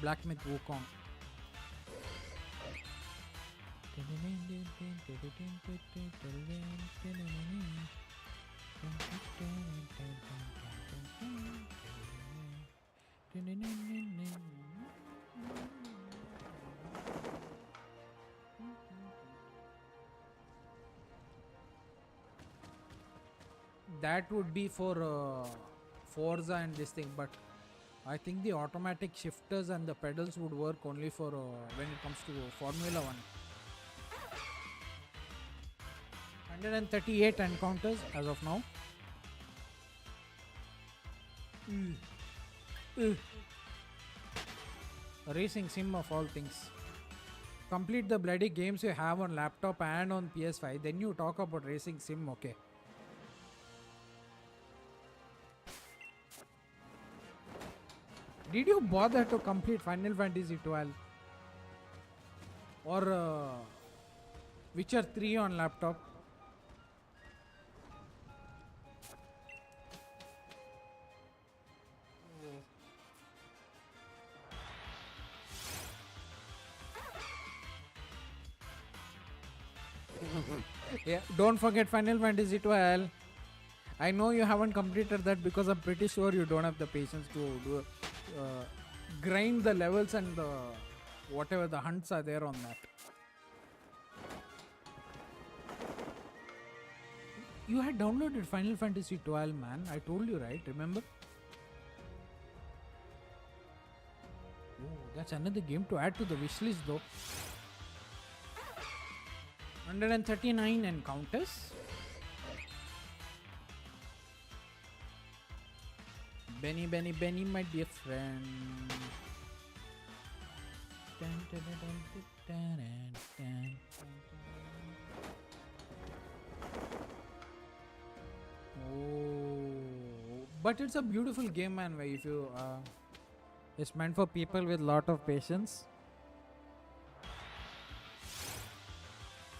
Black Myth Wukong. That would be for Forza and this thing, but I think the automatic shifters and the pedals would work only for when it comes to Formula 1. 138 encounters as of now. A racing sim of all things. Complete the bloody games you have on laptop and on PS5, then you talk about racing sim, okay? Did you bother to complete Final Fantasy 12 or Witcher 3 on laptop? Yeah, don't forget Final Fantasy 12. I know you haven't completed that because I'm pretty sure you don't have the patience to grind the levels and whatever the hunts are there on that. You had downloaded Final Fantasy 12, man. I told you, right? Remember? Oh, that's another game to add to the wish list, though. 139 encounters. Benny, Benny, Benny, my dear friend. Oh, but it's a beautiful game, man. Where if you, it's meant for people with lot of patience.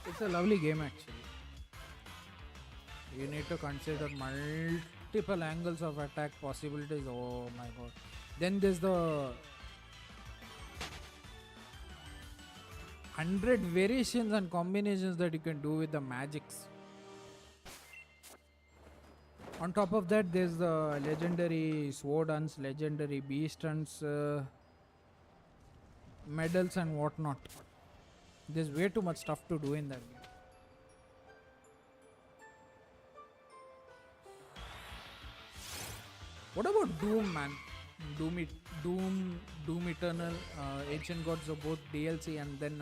It's a lovely game, actually. You need to consider multiple angles of attack possibilities. Oh my god. Then there's the 100 variations and combinations that you can do with the magics. On top of that, there's the legendary sword hunts, legendary beast hunts, medals and whatnot. There's way too much stuff to do in that game. What about Doom, man? Doom Eternal, Ancient Gods of both DLC and then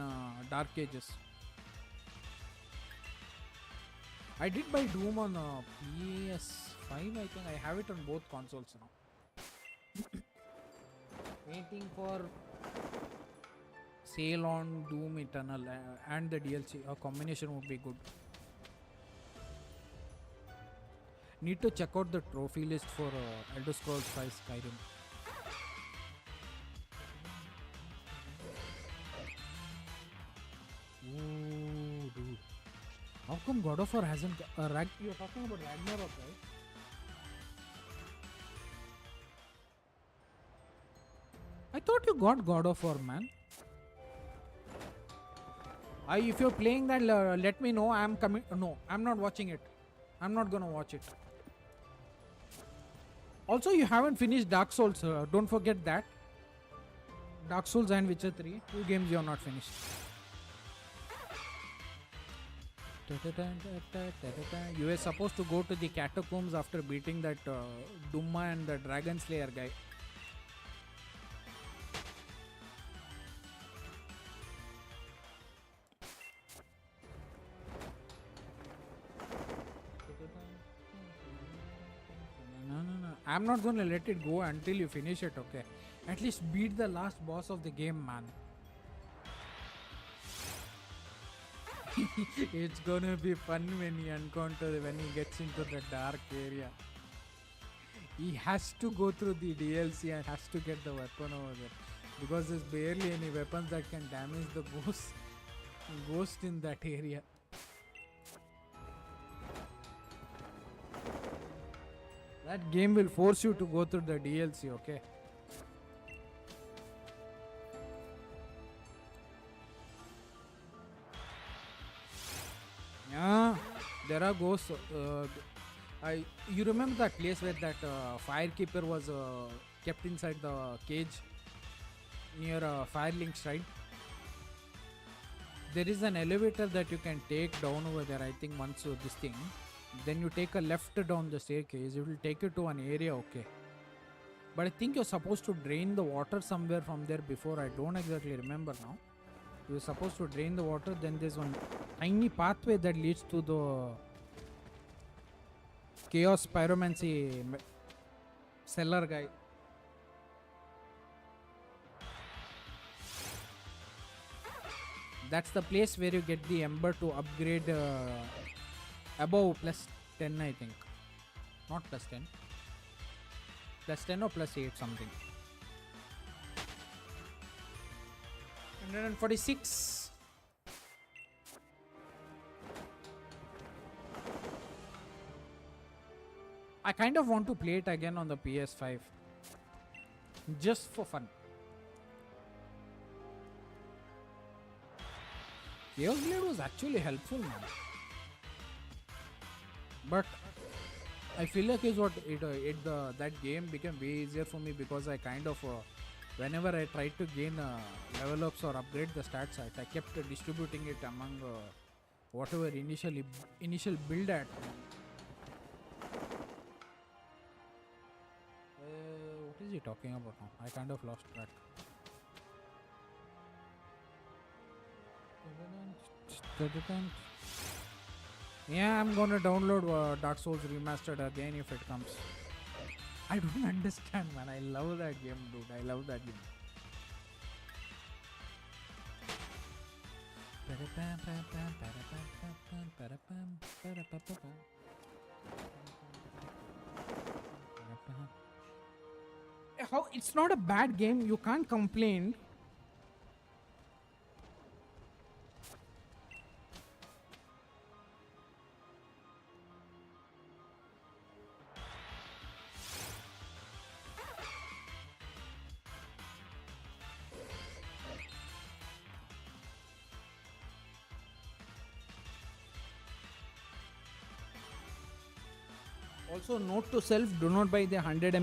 Dark Ages. I did buy Doom on PS5, I think. I have it on both consoles now. Waiting for sale on Doom Eternal and the DLC. A combination would be good. Need to check out the trophy list for Elder Scrolls 5 Skyrim. Ooh, dude. How come God of War hasn't... you're talking about Ragnarok, right? I thought you got God of War, man. If you're playing that, let me know. I'm coming. No, I'm not watching it. I'm not gonna watch it. Also, you haven't finished Dark Souls. Don't forget that. Dark Souls and Witcher 3. 2 games you have not finished. You were supposed to go to the catacombs after beating that Dumma and the Dragon Slayer guy. No. I'm not gonna let it go until you finish it, okay? At least beat the last boss of the game, man. It's gonna be fun when he gets into the dark area. He has to go through the DLC and has to get the weapon over there. Because there's barely any weapons that can damage the ghost in that area. That game will force you to go through the DLC, okay? Yeah, there are ghosts. You remember that place where that firekeeper was kept inside the cage near Firelinks, right? There is an elevator that you can take down over there. I think once you this thing, then you take a left down the staircase. It will take you to an area, okay? But I think you're supposed to drain the water somewhere from there before. I don't exactly remember now. You're supposed to drain the water. Then there's one tiny pathway that leads to the Chaos Pyromancy cellar guy. That's the place where you get the ember to upgrade above plus 10, I think. Not plus 10. Plus 10 or plus 8 something. 146. I kind of want to play it again on the PS5. Just for fun. Chaos Blade was actually helpful, man. But I feel like that game became way easier for me because I kind of whenever I tried to gain level ups or upgrade the stats, I kept distributing it among whatever initial build at. What is he talking about now? I kind of lost track. Yeah, I'm gonna download Dark Souls Remastered again if it comes. I don't understand, man. I love that game, dude. I love that game. How it's not a bad game. You can't complain. Also, note to self: do not buy the 100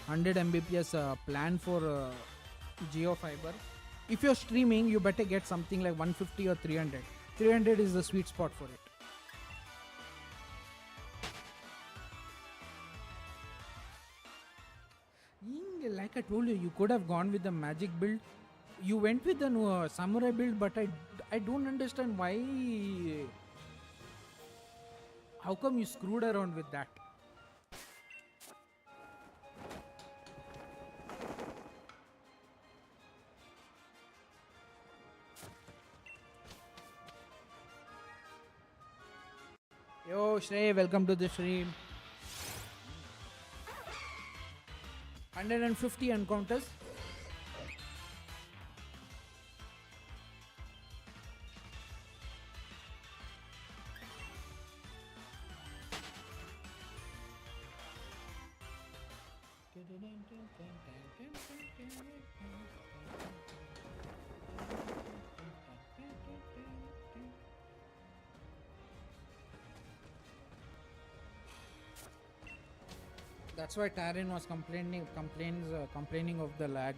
Mbps plan for Geo Fiber. If you're streaming, you better get something like 150 or 300. 300 is the sweet spot for it. Like I told you, you could have gone with the magic build. You went with the samurai build, but I don't understand why. How come you screwed around with that? Yo, Shrey, welcome to the stream. 150 encounters. That's why Tarin was complaining of the lag.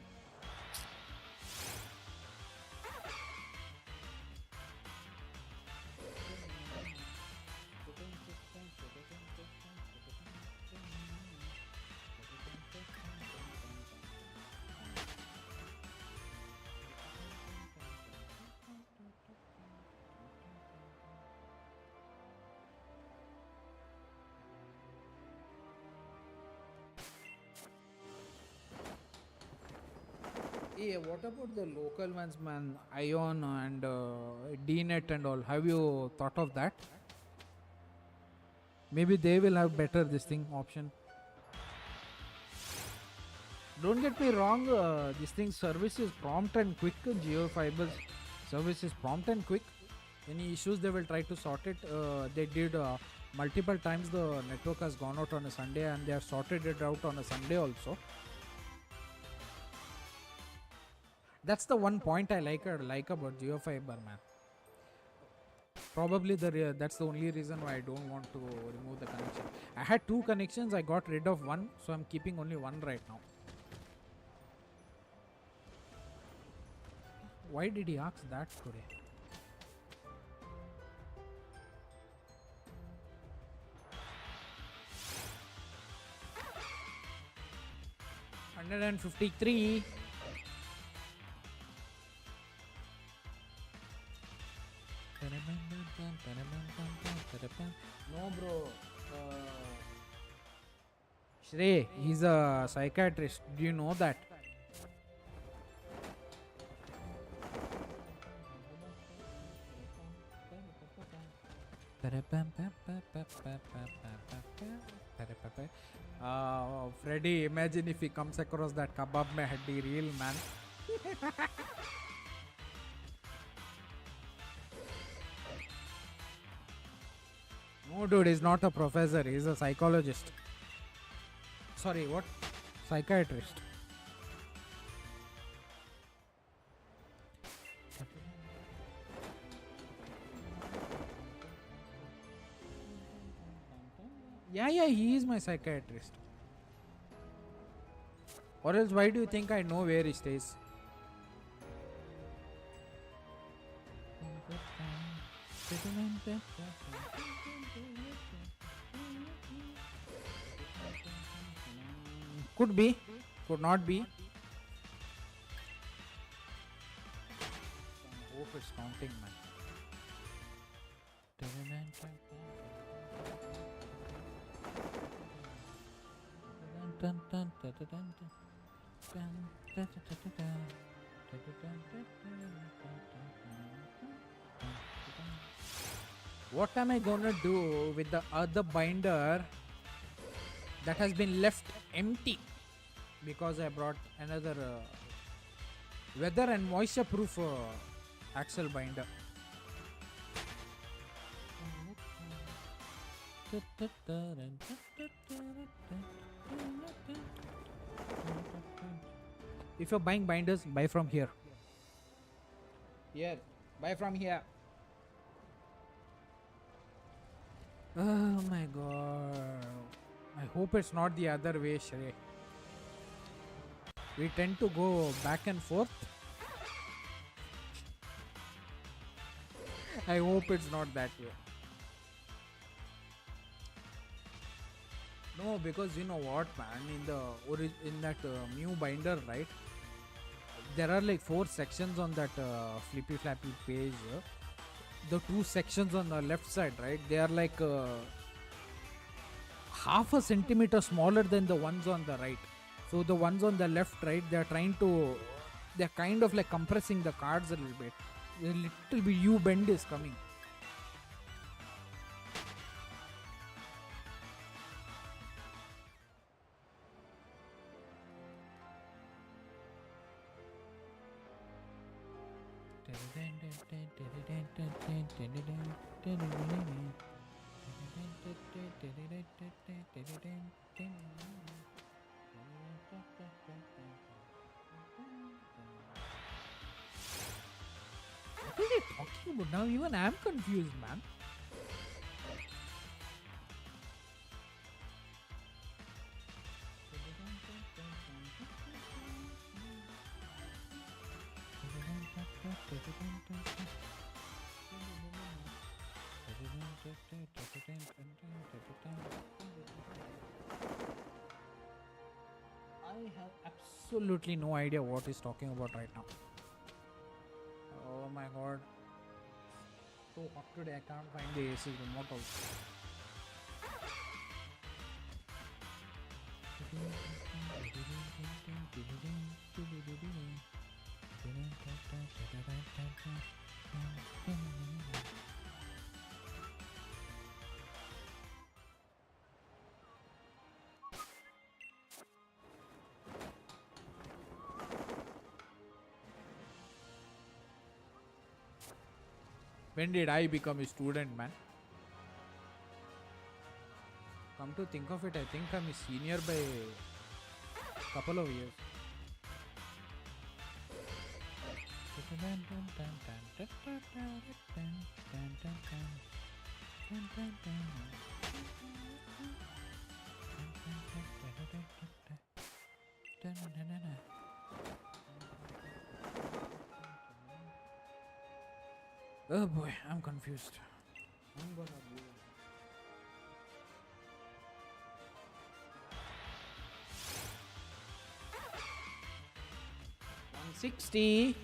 Hey, what about the local ones, man? Ion and DNet and all. Have you thought of that? Maybe they will have better this thing option. Don't get me wrong, this thing service is prompt and quick. GeoFiber's service is prompt and quick. Any issues they will try to sort it. They did multiple times. The network has gone out on a Sunday and they have sorted it out on a Sunday also. That's the one point I like about GeoFiber, man. Probably that's the only reason why I don't want to remove the connection. I had 2 connections, I got rid of one, so I'm keeping only one right now. Why did he ask that today? $153. No, bro. Shrey, he's a psychiatrist. Do you know that? Freddy, imagine if he comes across that kebab mein haddi real man. No, dude, he's not a professor. He's a psychologist. Sorry, what? Psychiatrist. Yeah, he is my psychiatrist. Or else, why do you think I know where he stays? Could be, could not be. I hope it's counting, man. What am I gonna do with the other binder that has been left empty? Because I brought another weather and moisture proof axle binder. If you're buying binders, buy from here. Here, buy from here. Oh my god. I hope it's not the other way, Shrey. We tend to go back and forth. I hope it's not that way. No, because you know what, man, in that new binder, right? There are like 4 sections on that flippy flappy page. The 2 sections on the left side, right? They are like half a centimeter smaller than the ones on the right. So the ones on the left, right, they're kind of like compressing the cards a little bit. A little bit U bend is coming. What are they talking about now? Even I'm confused, man. I have absolutely no idea what he's talking about right now. Oh my god. So hot today, I can't find the AC remote also. When did I become a student, man? Come to think of it, I think I'm a senior by a couple of years. Oh boy, I'm confused. I'm gonna go. 160.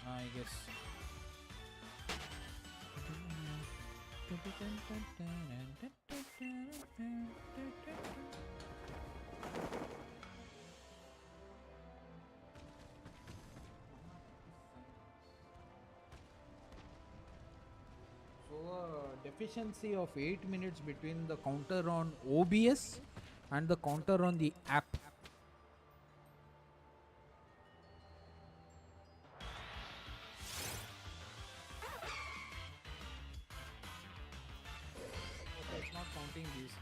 I guess. deficiency of 8 minutes between the counter on OBS and the counter on the app. Okay, it's not counting these.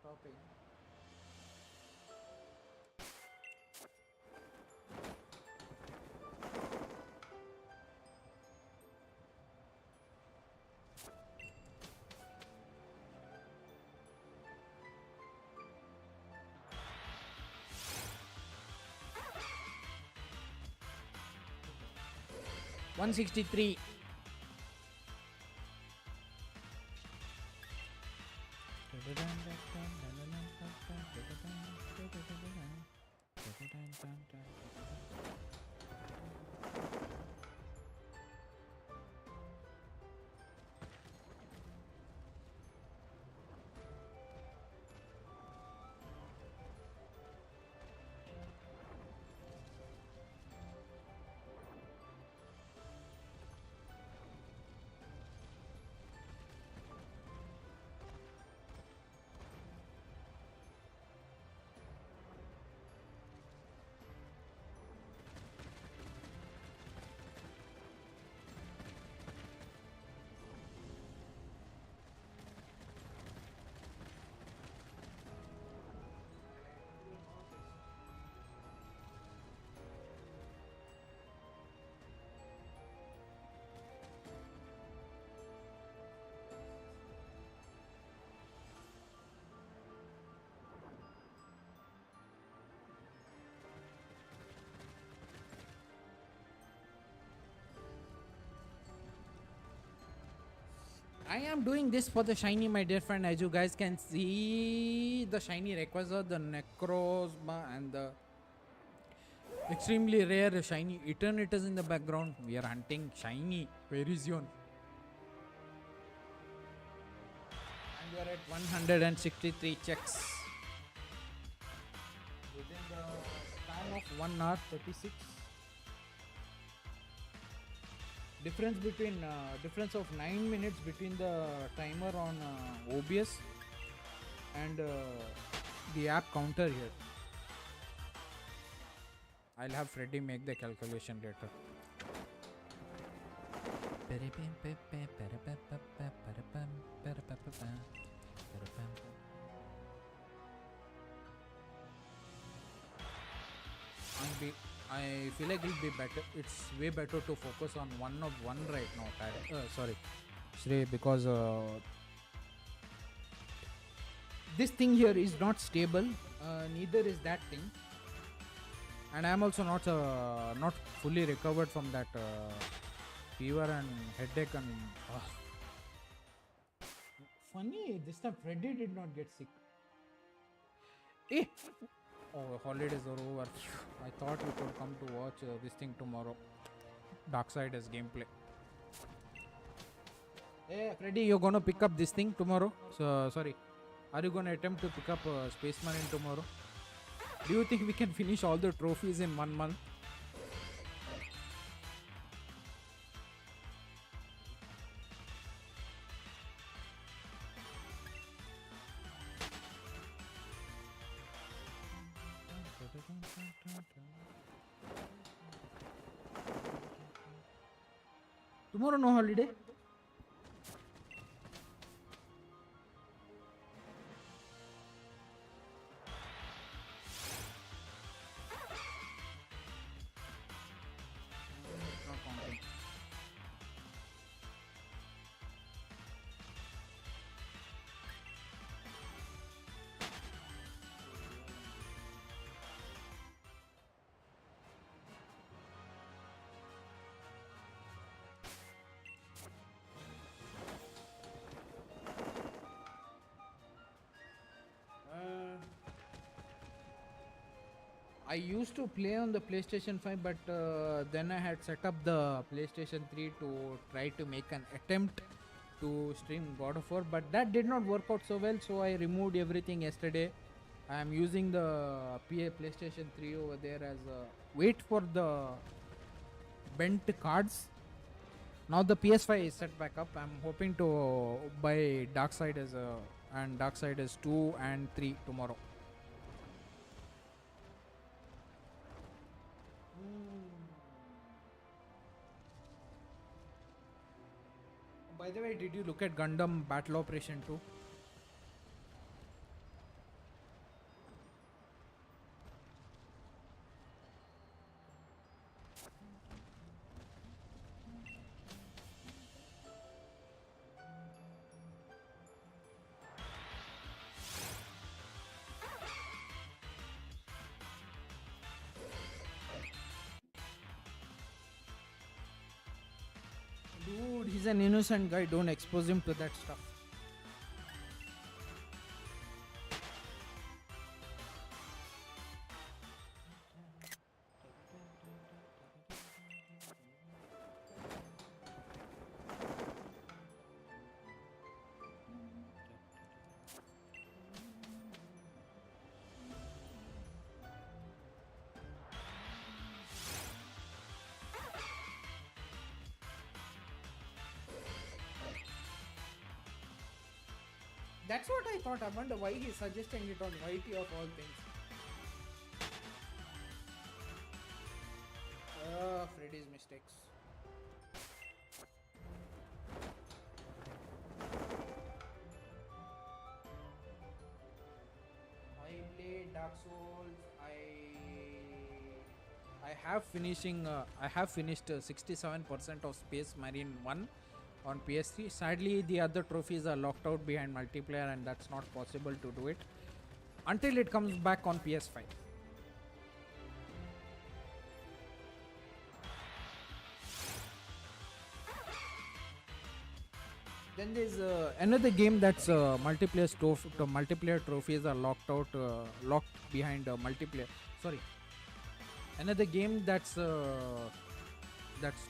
Stopping. 163. I am doing this for the shiny, my dear friend. As you guys can see, the shiny Rayquaza, the Necrozma, and the extremely rare shiny Eternatus in the background. We are hunting shiny Virizion. And we are at 163 checks. Within the span of 1 hour 36. Difference of 9 minutes between the timer on OBS and the app counter here. I'll have Freddy make the calculation later. I feel like it'll be better. It's way better to focus on one right now. Sorry, Shrey, because this thing here is not stable. Neither is that thing, and I'm also not fully recovered from that fever and headache and. Funny, this time Freddy did not get sick. Eh. Oh, holidays are over. I thought we could come to watch this thing tomorrow. Darksiders gameplay. Hey, Freddy, you're gonna pick up this thing tomorrow? So, sorry. Are you gonna attempt to pick up Space Marine tomorrow? Do you think we can finish all the trophies in 1 month? Tomorrow no holiday. I used to play on the PlayStation 5, but then I had set up the PlayStation 3 to try to make an attempt to stream God of War, but that did not work out so well, so I removed everything yesterday I am using the PlayStation 3 over there as a wait for the bent cards. Now the PS5 is set back up. I'm hoping to buy Darksiders and Darksiders 2 and 3 tomorrow. By the way, did you look at Gundam Battle Operation 2? Dude, he's an innocent guy. Don't expose him to that stuff. That's what I thought. I wonder why he's suggesting it on YT of all things. Freddy's mistakes. I played Dark Souls. I have finished 67% of Space Marine 1 on PS3. Sadly, the other trophies are locked out behind multiplayer, and that's not possible to do it until it comes back on PS5. Then there's another game that's multiplayer trophies are locked behind multiplayer. Sorry, another game that's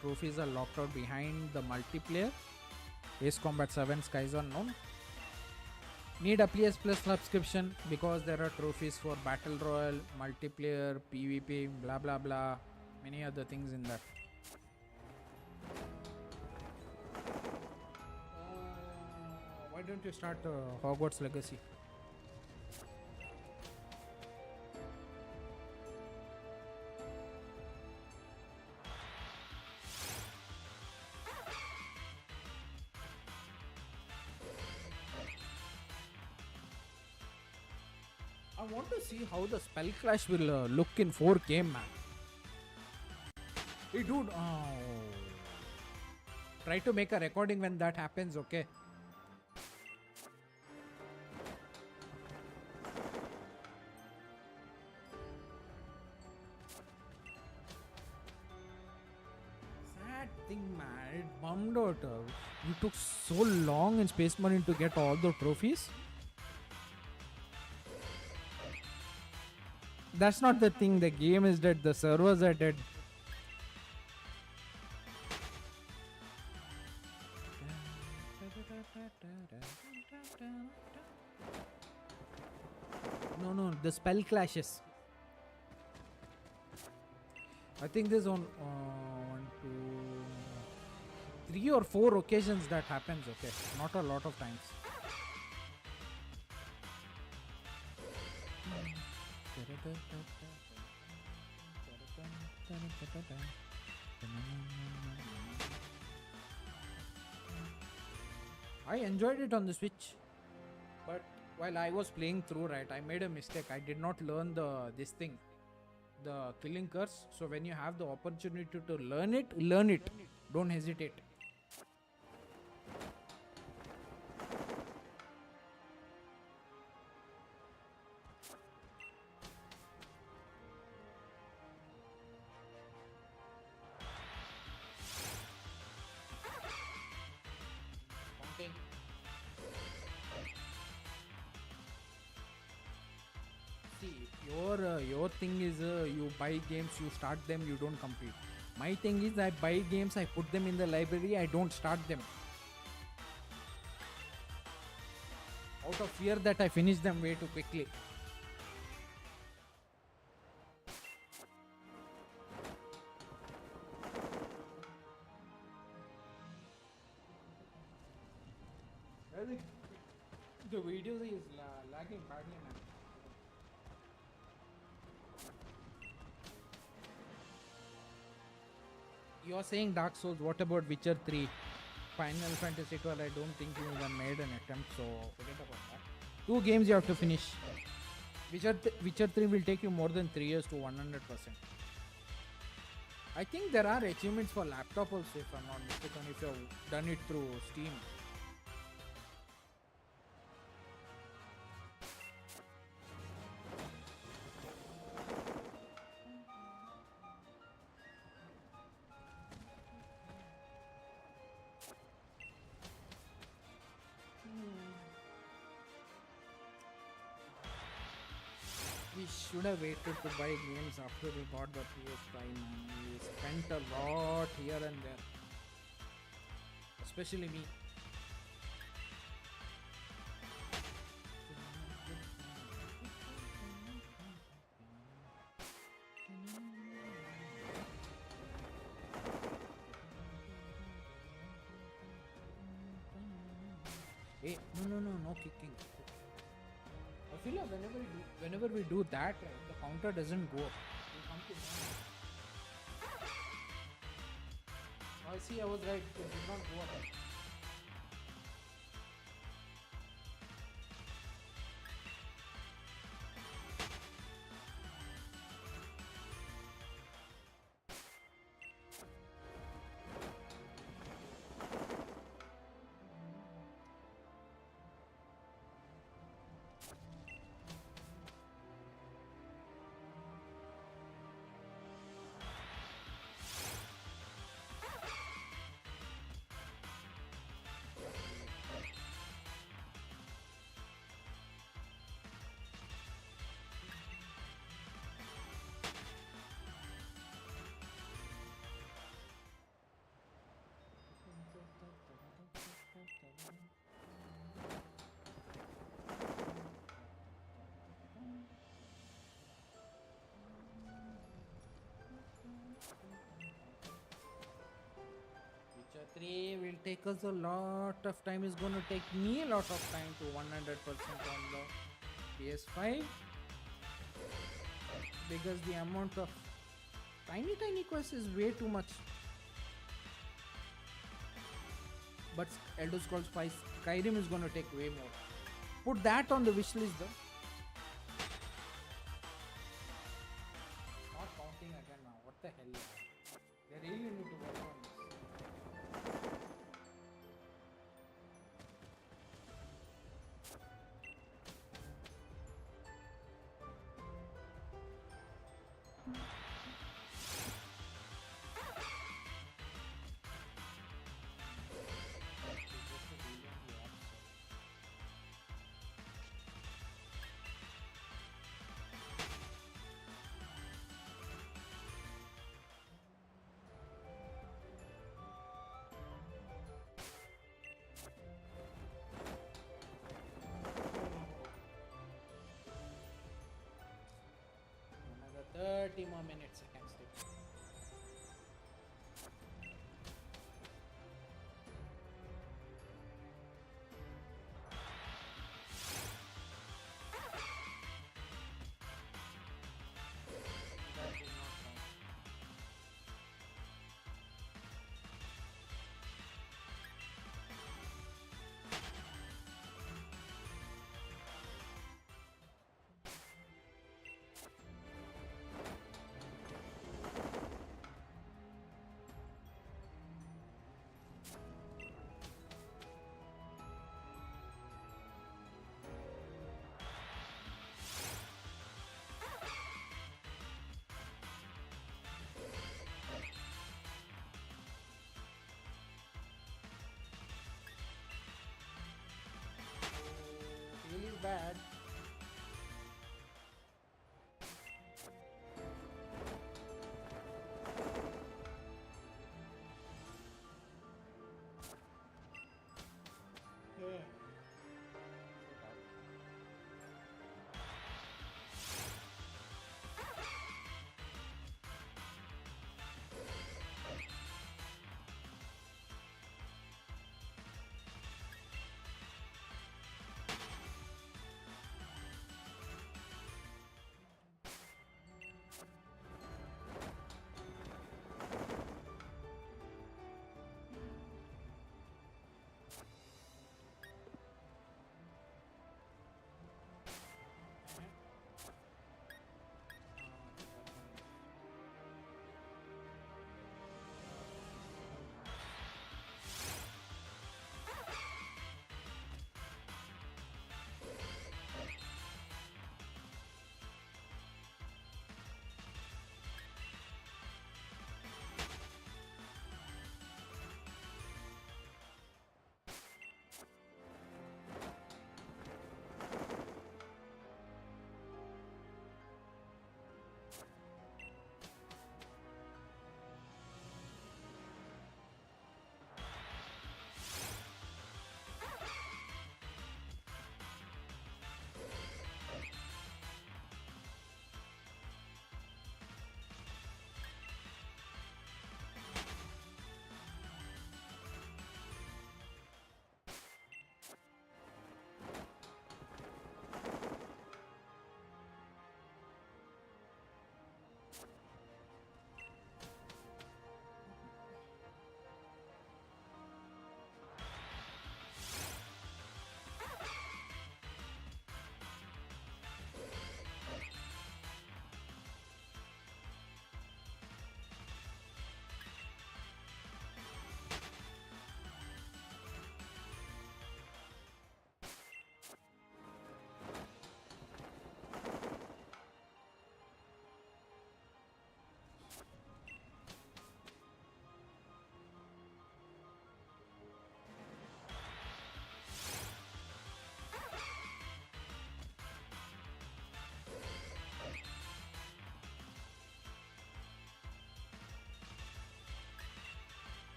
trophies are locked out behind the multiplayer. Ace Combat 7 Skies Unknown. Need a PS Plus subscription because there are trophies for Battle Royale, multiplayer, PvP, blah blah blah, many other things in that. Why don't you start Hogwarts Legacy? I want to see how the spell clash will look in 4K, man. Hey, dude. Oh. Try to make a recording when that happens, okay? Sad thing, man. It bummed out. You took so long in Space Marine to get all the trophies. That's not the thing. The game is dead. The servers are dead. No, the spell clashes. I think there's on 1, 2, 3 or 4 occasions that happens. Okay, not a lot of times. I enjoyed it on the Switch, but while I was playing through, right, I made a mistake. I did not learn the killing curse. So when you have the opportunity to learn it. Don't hesitate. Your thing is you buy games, you start them, you don't complete. My thing is I buy games, I put them in the library, I don't start them. Out of fear that I finish them way too quickly. I think the video is lagging badly now. You are saying Dark Souls. What about Witcher 3? Final Fantasy 12. I don't think you even made an attempt, so forget about that. 2 games you have to finish. Witcher 3 will take you more than 3 years to 100%. I think there are achievements for laptop also, if I'm not mistaken, if you have done it through Steam. We should have waited to buy games after we got the PS5, man. We spent a lot here and there. Especially me. Hey, no kicking. I feel like whenever we do that, the counter doesn't go up. We come to I see, I was right. It did not go up. Witcher 3 will take us a lot of time. It's going to take me a lot of time to 100% on the PS5 because the amount of tiny quests is way too much. But Elder Scrolls 5 Skyrim is going to take way more. Put that on the wish list though. Not counting again now. What the hell? They really need to work on this. Another 30 more minutes I can stay. That did not count. Really bad. Yeah.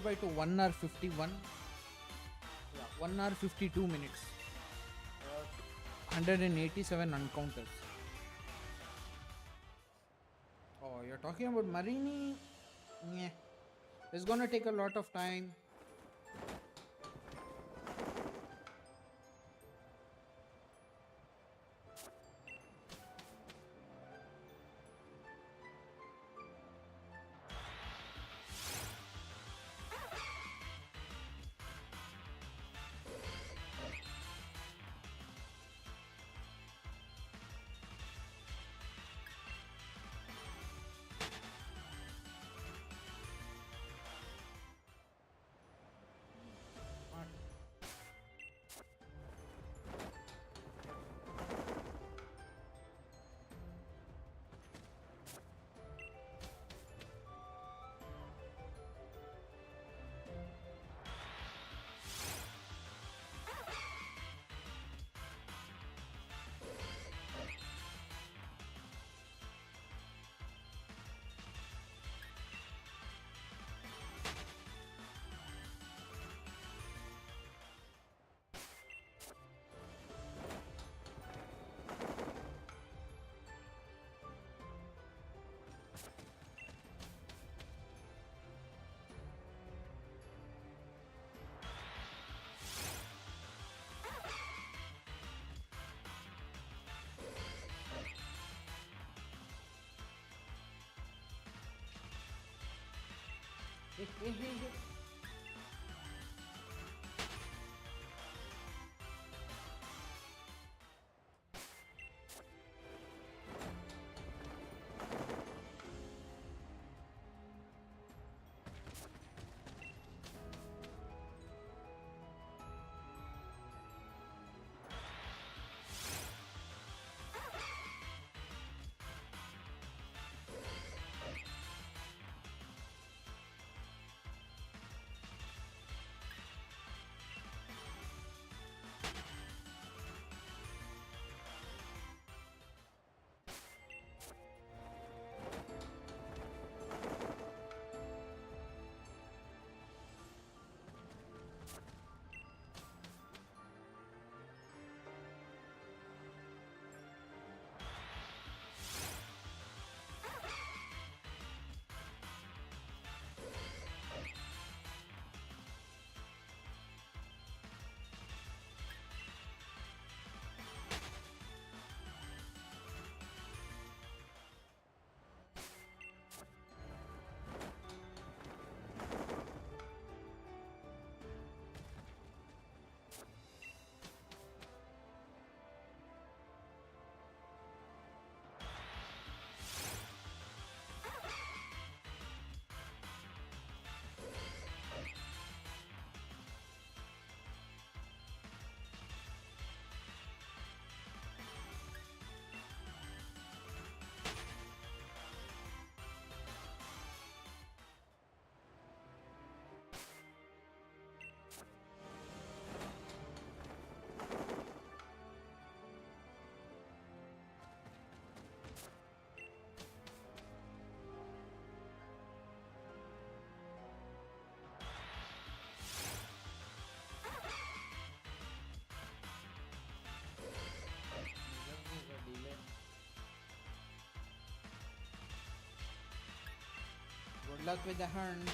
by to 1 hour 51. Yeah, 1 hour 52 minutes. 187 encounters. Oh, you're talking about Marini? Yeah. It's gonna take a lot of time. Good luck with the hunt.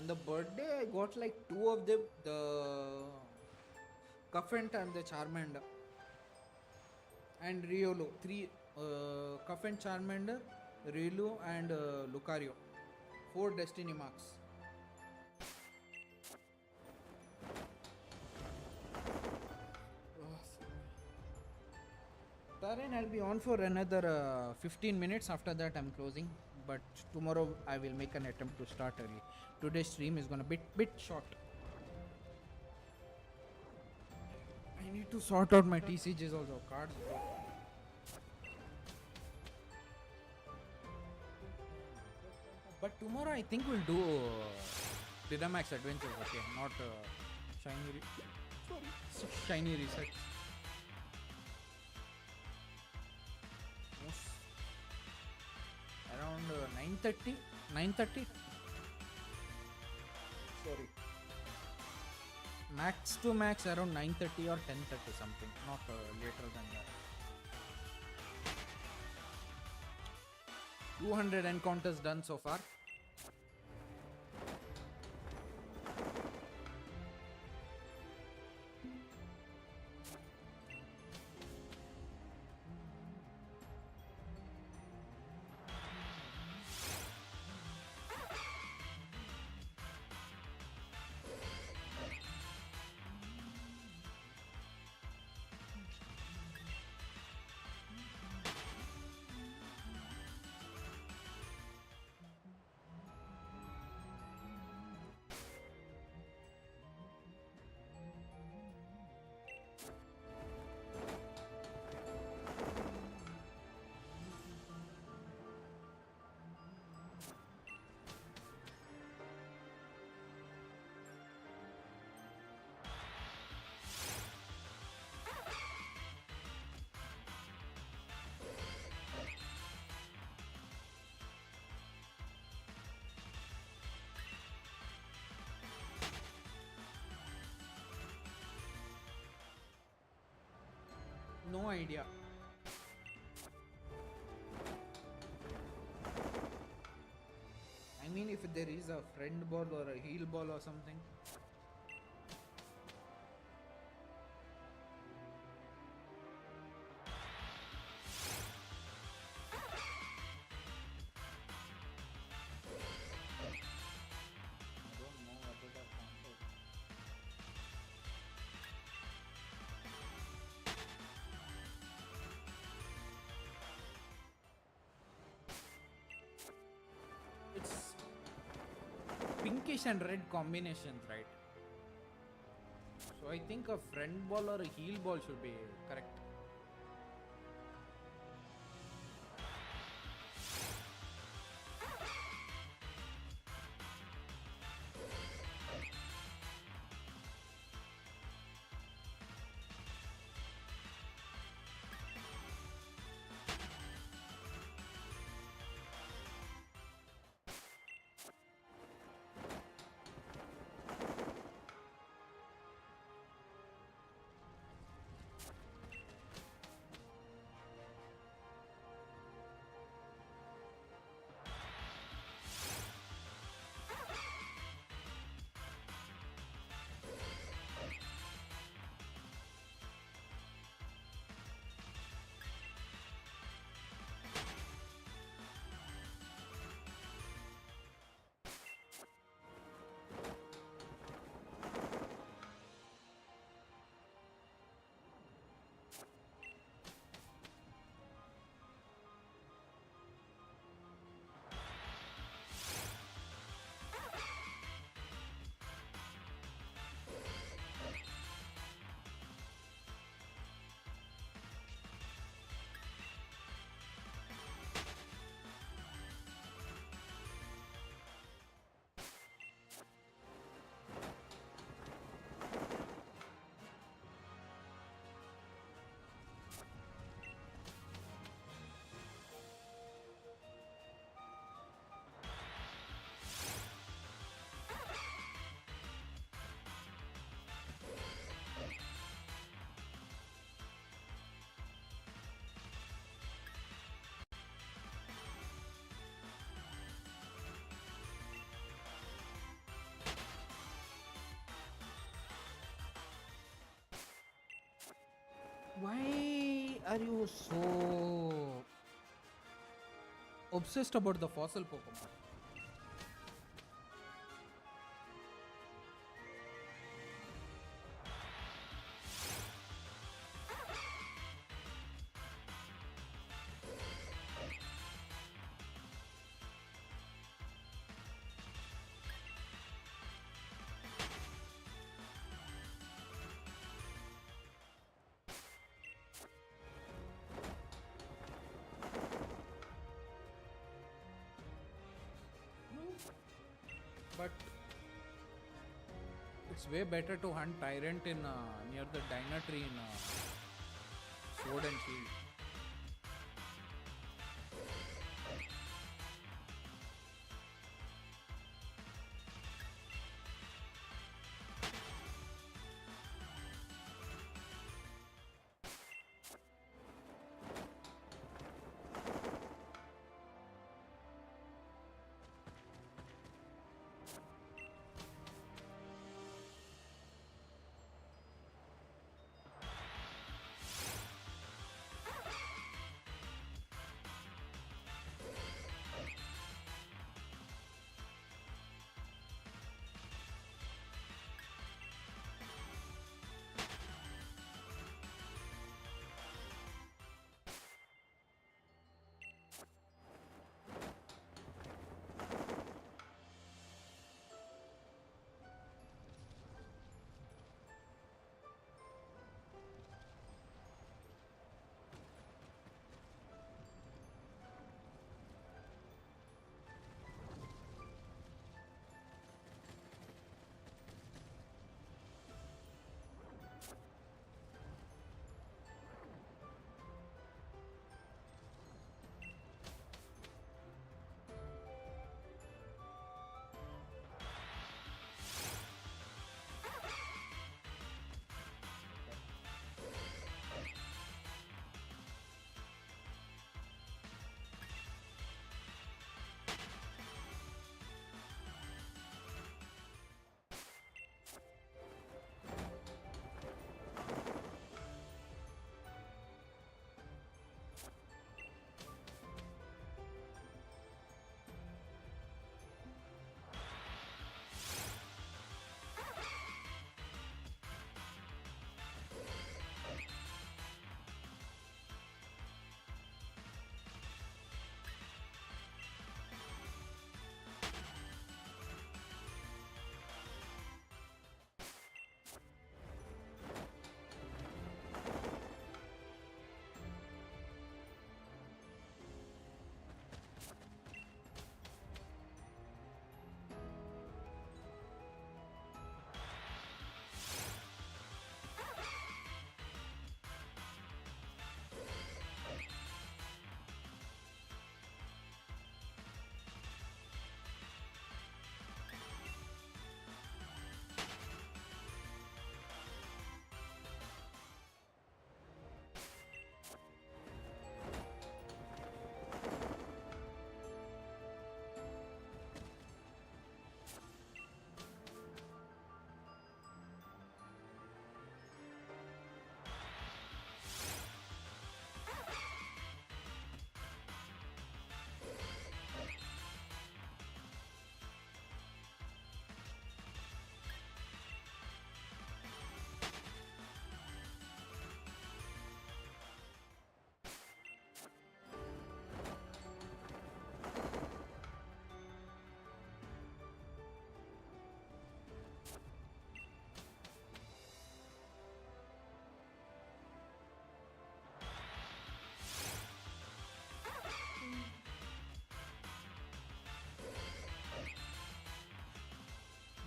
On the birthday, I got like two of them, the Cuffent and the Charmander, and Riolu. Three, Cuffent, Charmander, Riolu, and Lucario. 4 Destiny marks. Taran, I'll be on for another 15 minutes. After that, I'm closing. But tomorrow, I will make an attempt to start early. Today's stream is gonna be bit short. I need to sort out my TCGs also. Cards. But tomorrow, I think we'll do Dynamax Adventures. Okay, not shiny. Shiny research. Around 9:30. 9:30. Sorry. Max to max around 9:30 or 10:30 something. Not later than that. 200 encounters done so far. No idea. I mean, if there is a friend ball or a heal ball or something. It's pinkish and red combinations, right? So I think a friend ball or a heal ball should be correct. Why are you so obsessed about the fossil Pokemon? No, but it's way better to hunt Tyrant in near the Dino tree in Sword and Shield.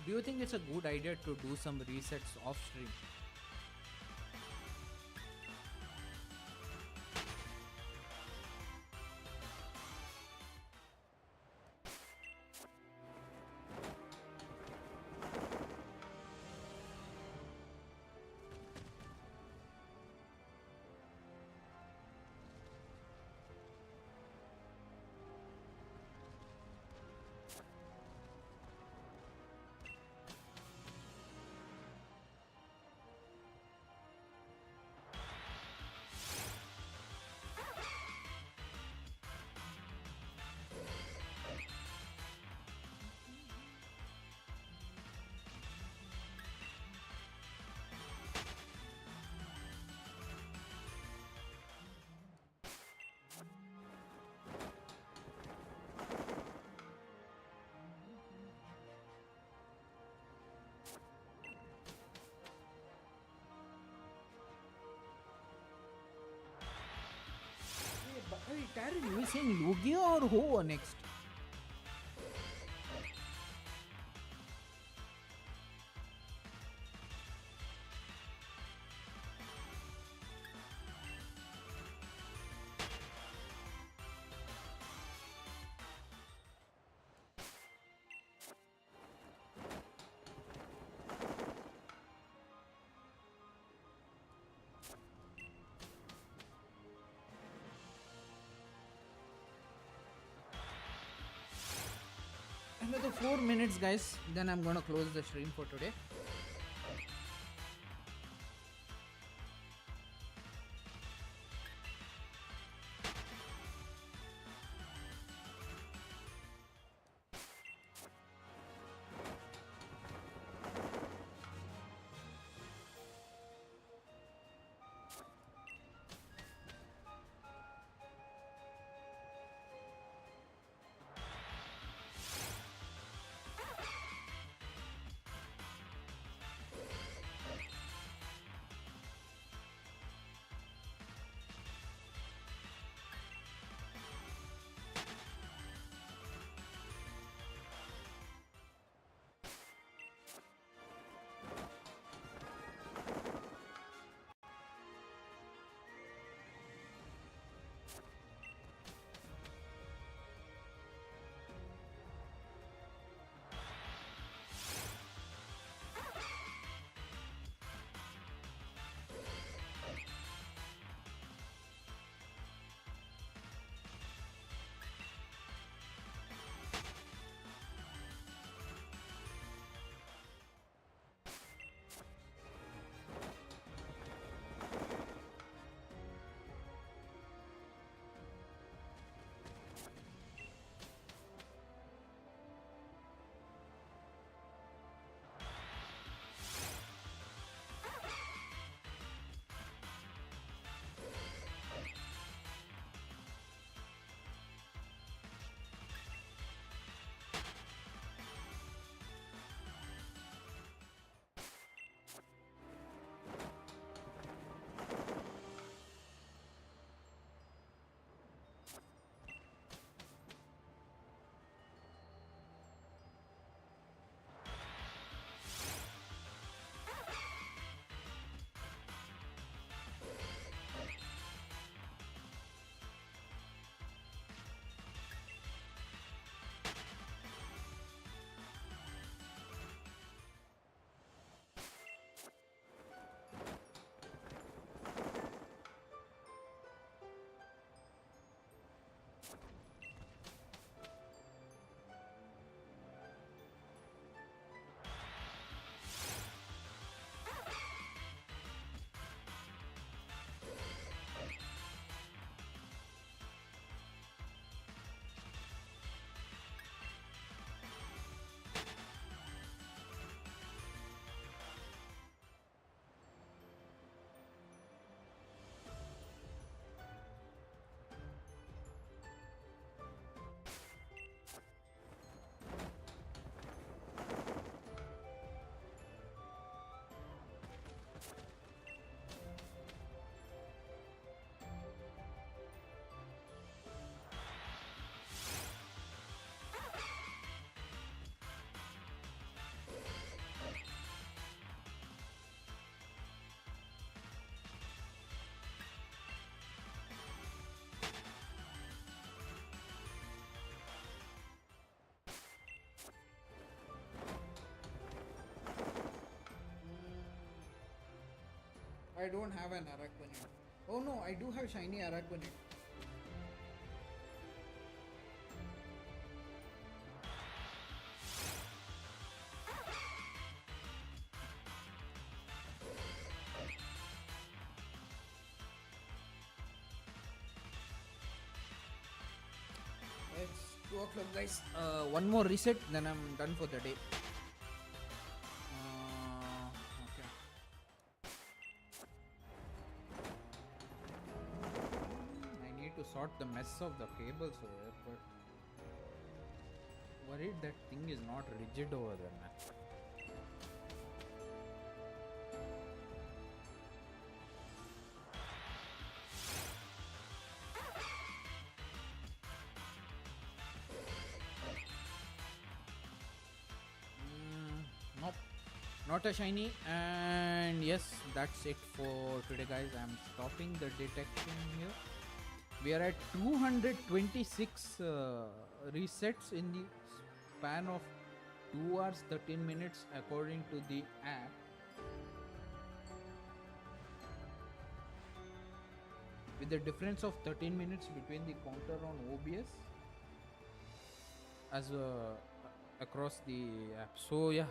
Do you think it's a good idea to do some resets off stream? Wait, Taryn, you were saying Lugia or Hoa next? Another 4 minutes, guys. Then I'm gonna close the stream for today. I don't have an Araquanid. Oh no, I do have shiny Araquanid. It's 2 o'clock, guys. One more reset, then I'm done for the day. Okay. I need to sort the mess of the cables over there, but worried that thing is not rigid over there, man. Not a shiny. And yes, that's it for today, guys. I'm stopping the detection here. We are at 226 resets in the span of 2 hours 13 minutes according to the app. With the difference of 13 minutes between the counter on OBS as across the app. So yeah,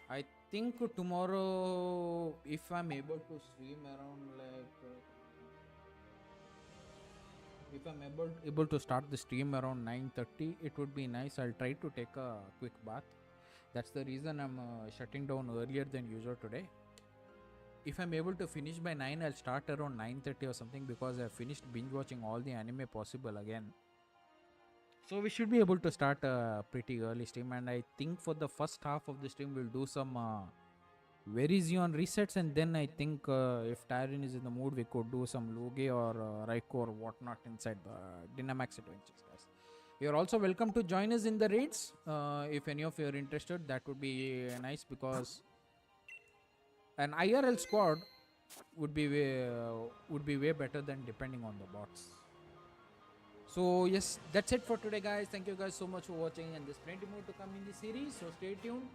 I think tomorrow, if I'm able to stream around if I'm able to start the stream around 9:30, it would be nice. I'll try to take a quick bath. That's the reason I'm shutting down earlier than usual today. If I'm able to finish by 9, I'll start around 9:30 or something, because I've finished binge watching all the anime possible again. So we should be able to start a pretty early stream, and I think for the first half of the stream we'll do some very Xeon resets, and then I think if Tyrion is in the mood, we could do some Luge or Raikou or whatnot inside the Dynamax adventures, guys. You're also welcome to join us in the raids if any of you are interested. That would be nice, because an IRL squad would be way better than depending on the bots. So yes, that's it for today, guys. Thank you guys so much for watching, and there's plenty more to come in the series, so stay tuned.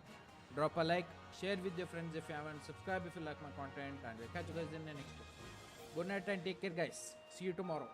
Drop a like, share with your friends if you haven't, subscribe if you like my content, and we'll catch you guys in the next one. Good night and take care, guys. See you tomorrow.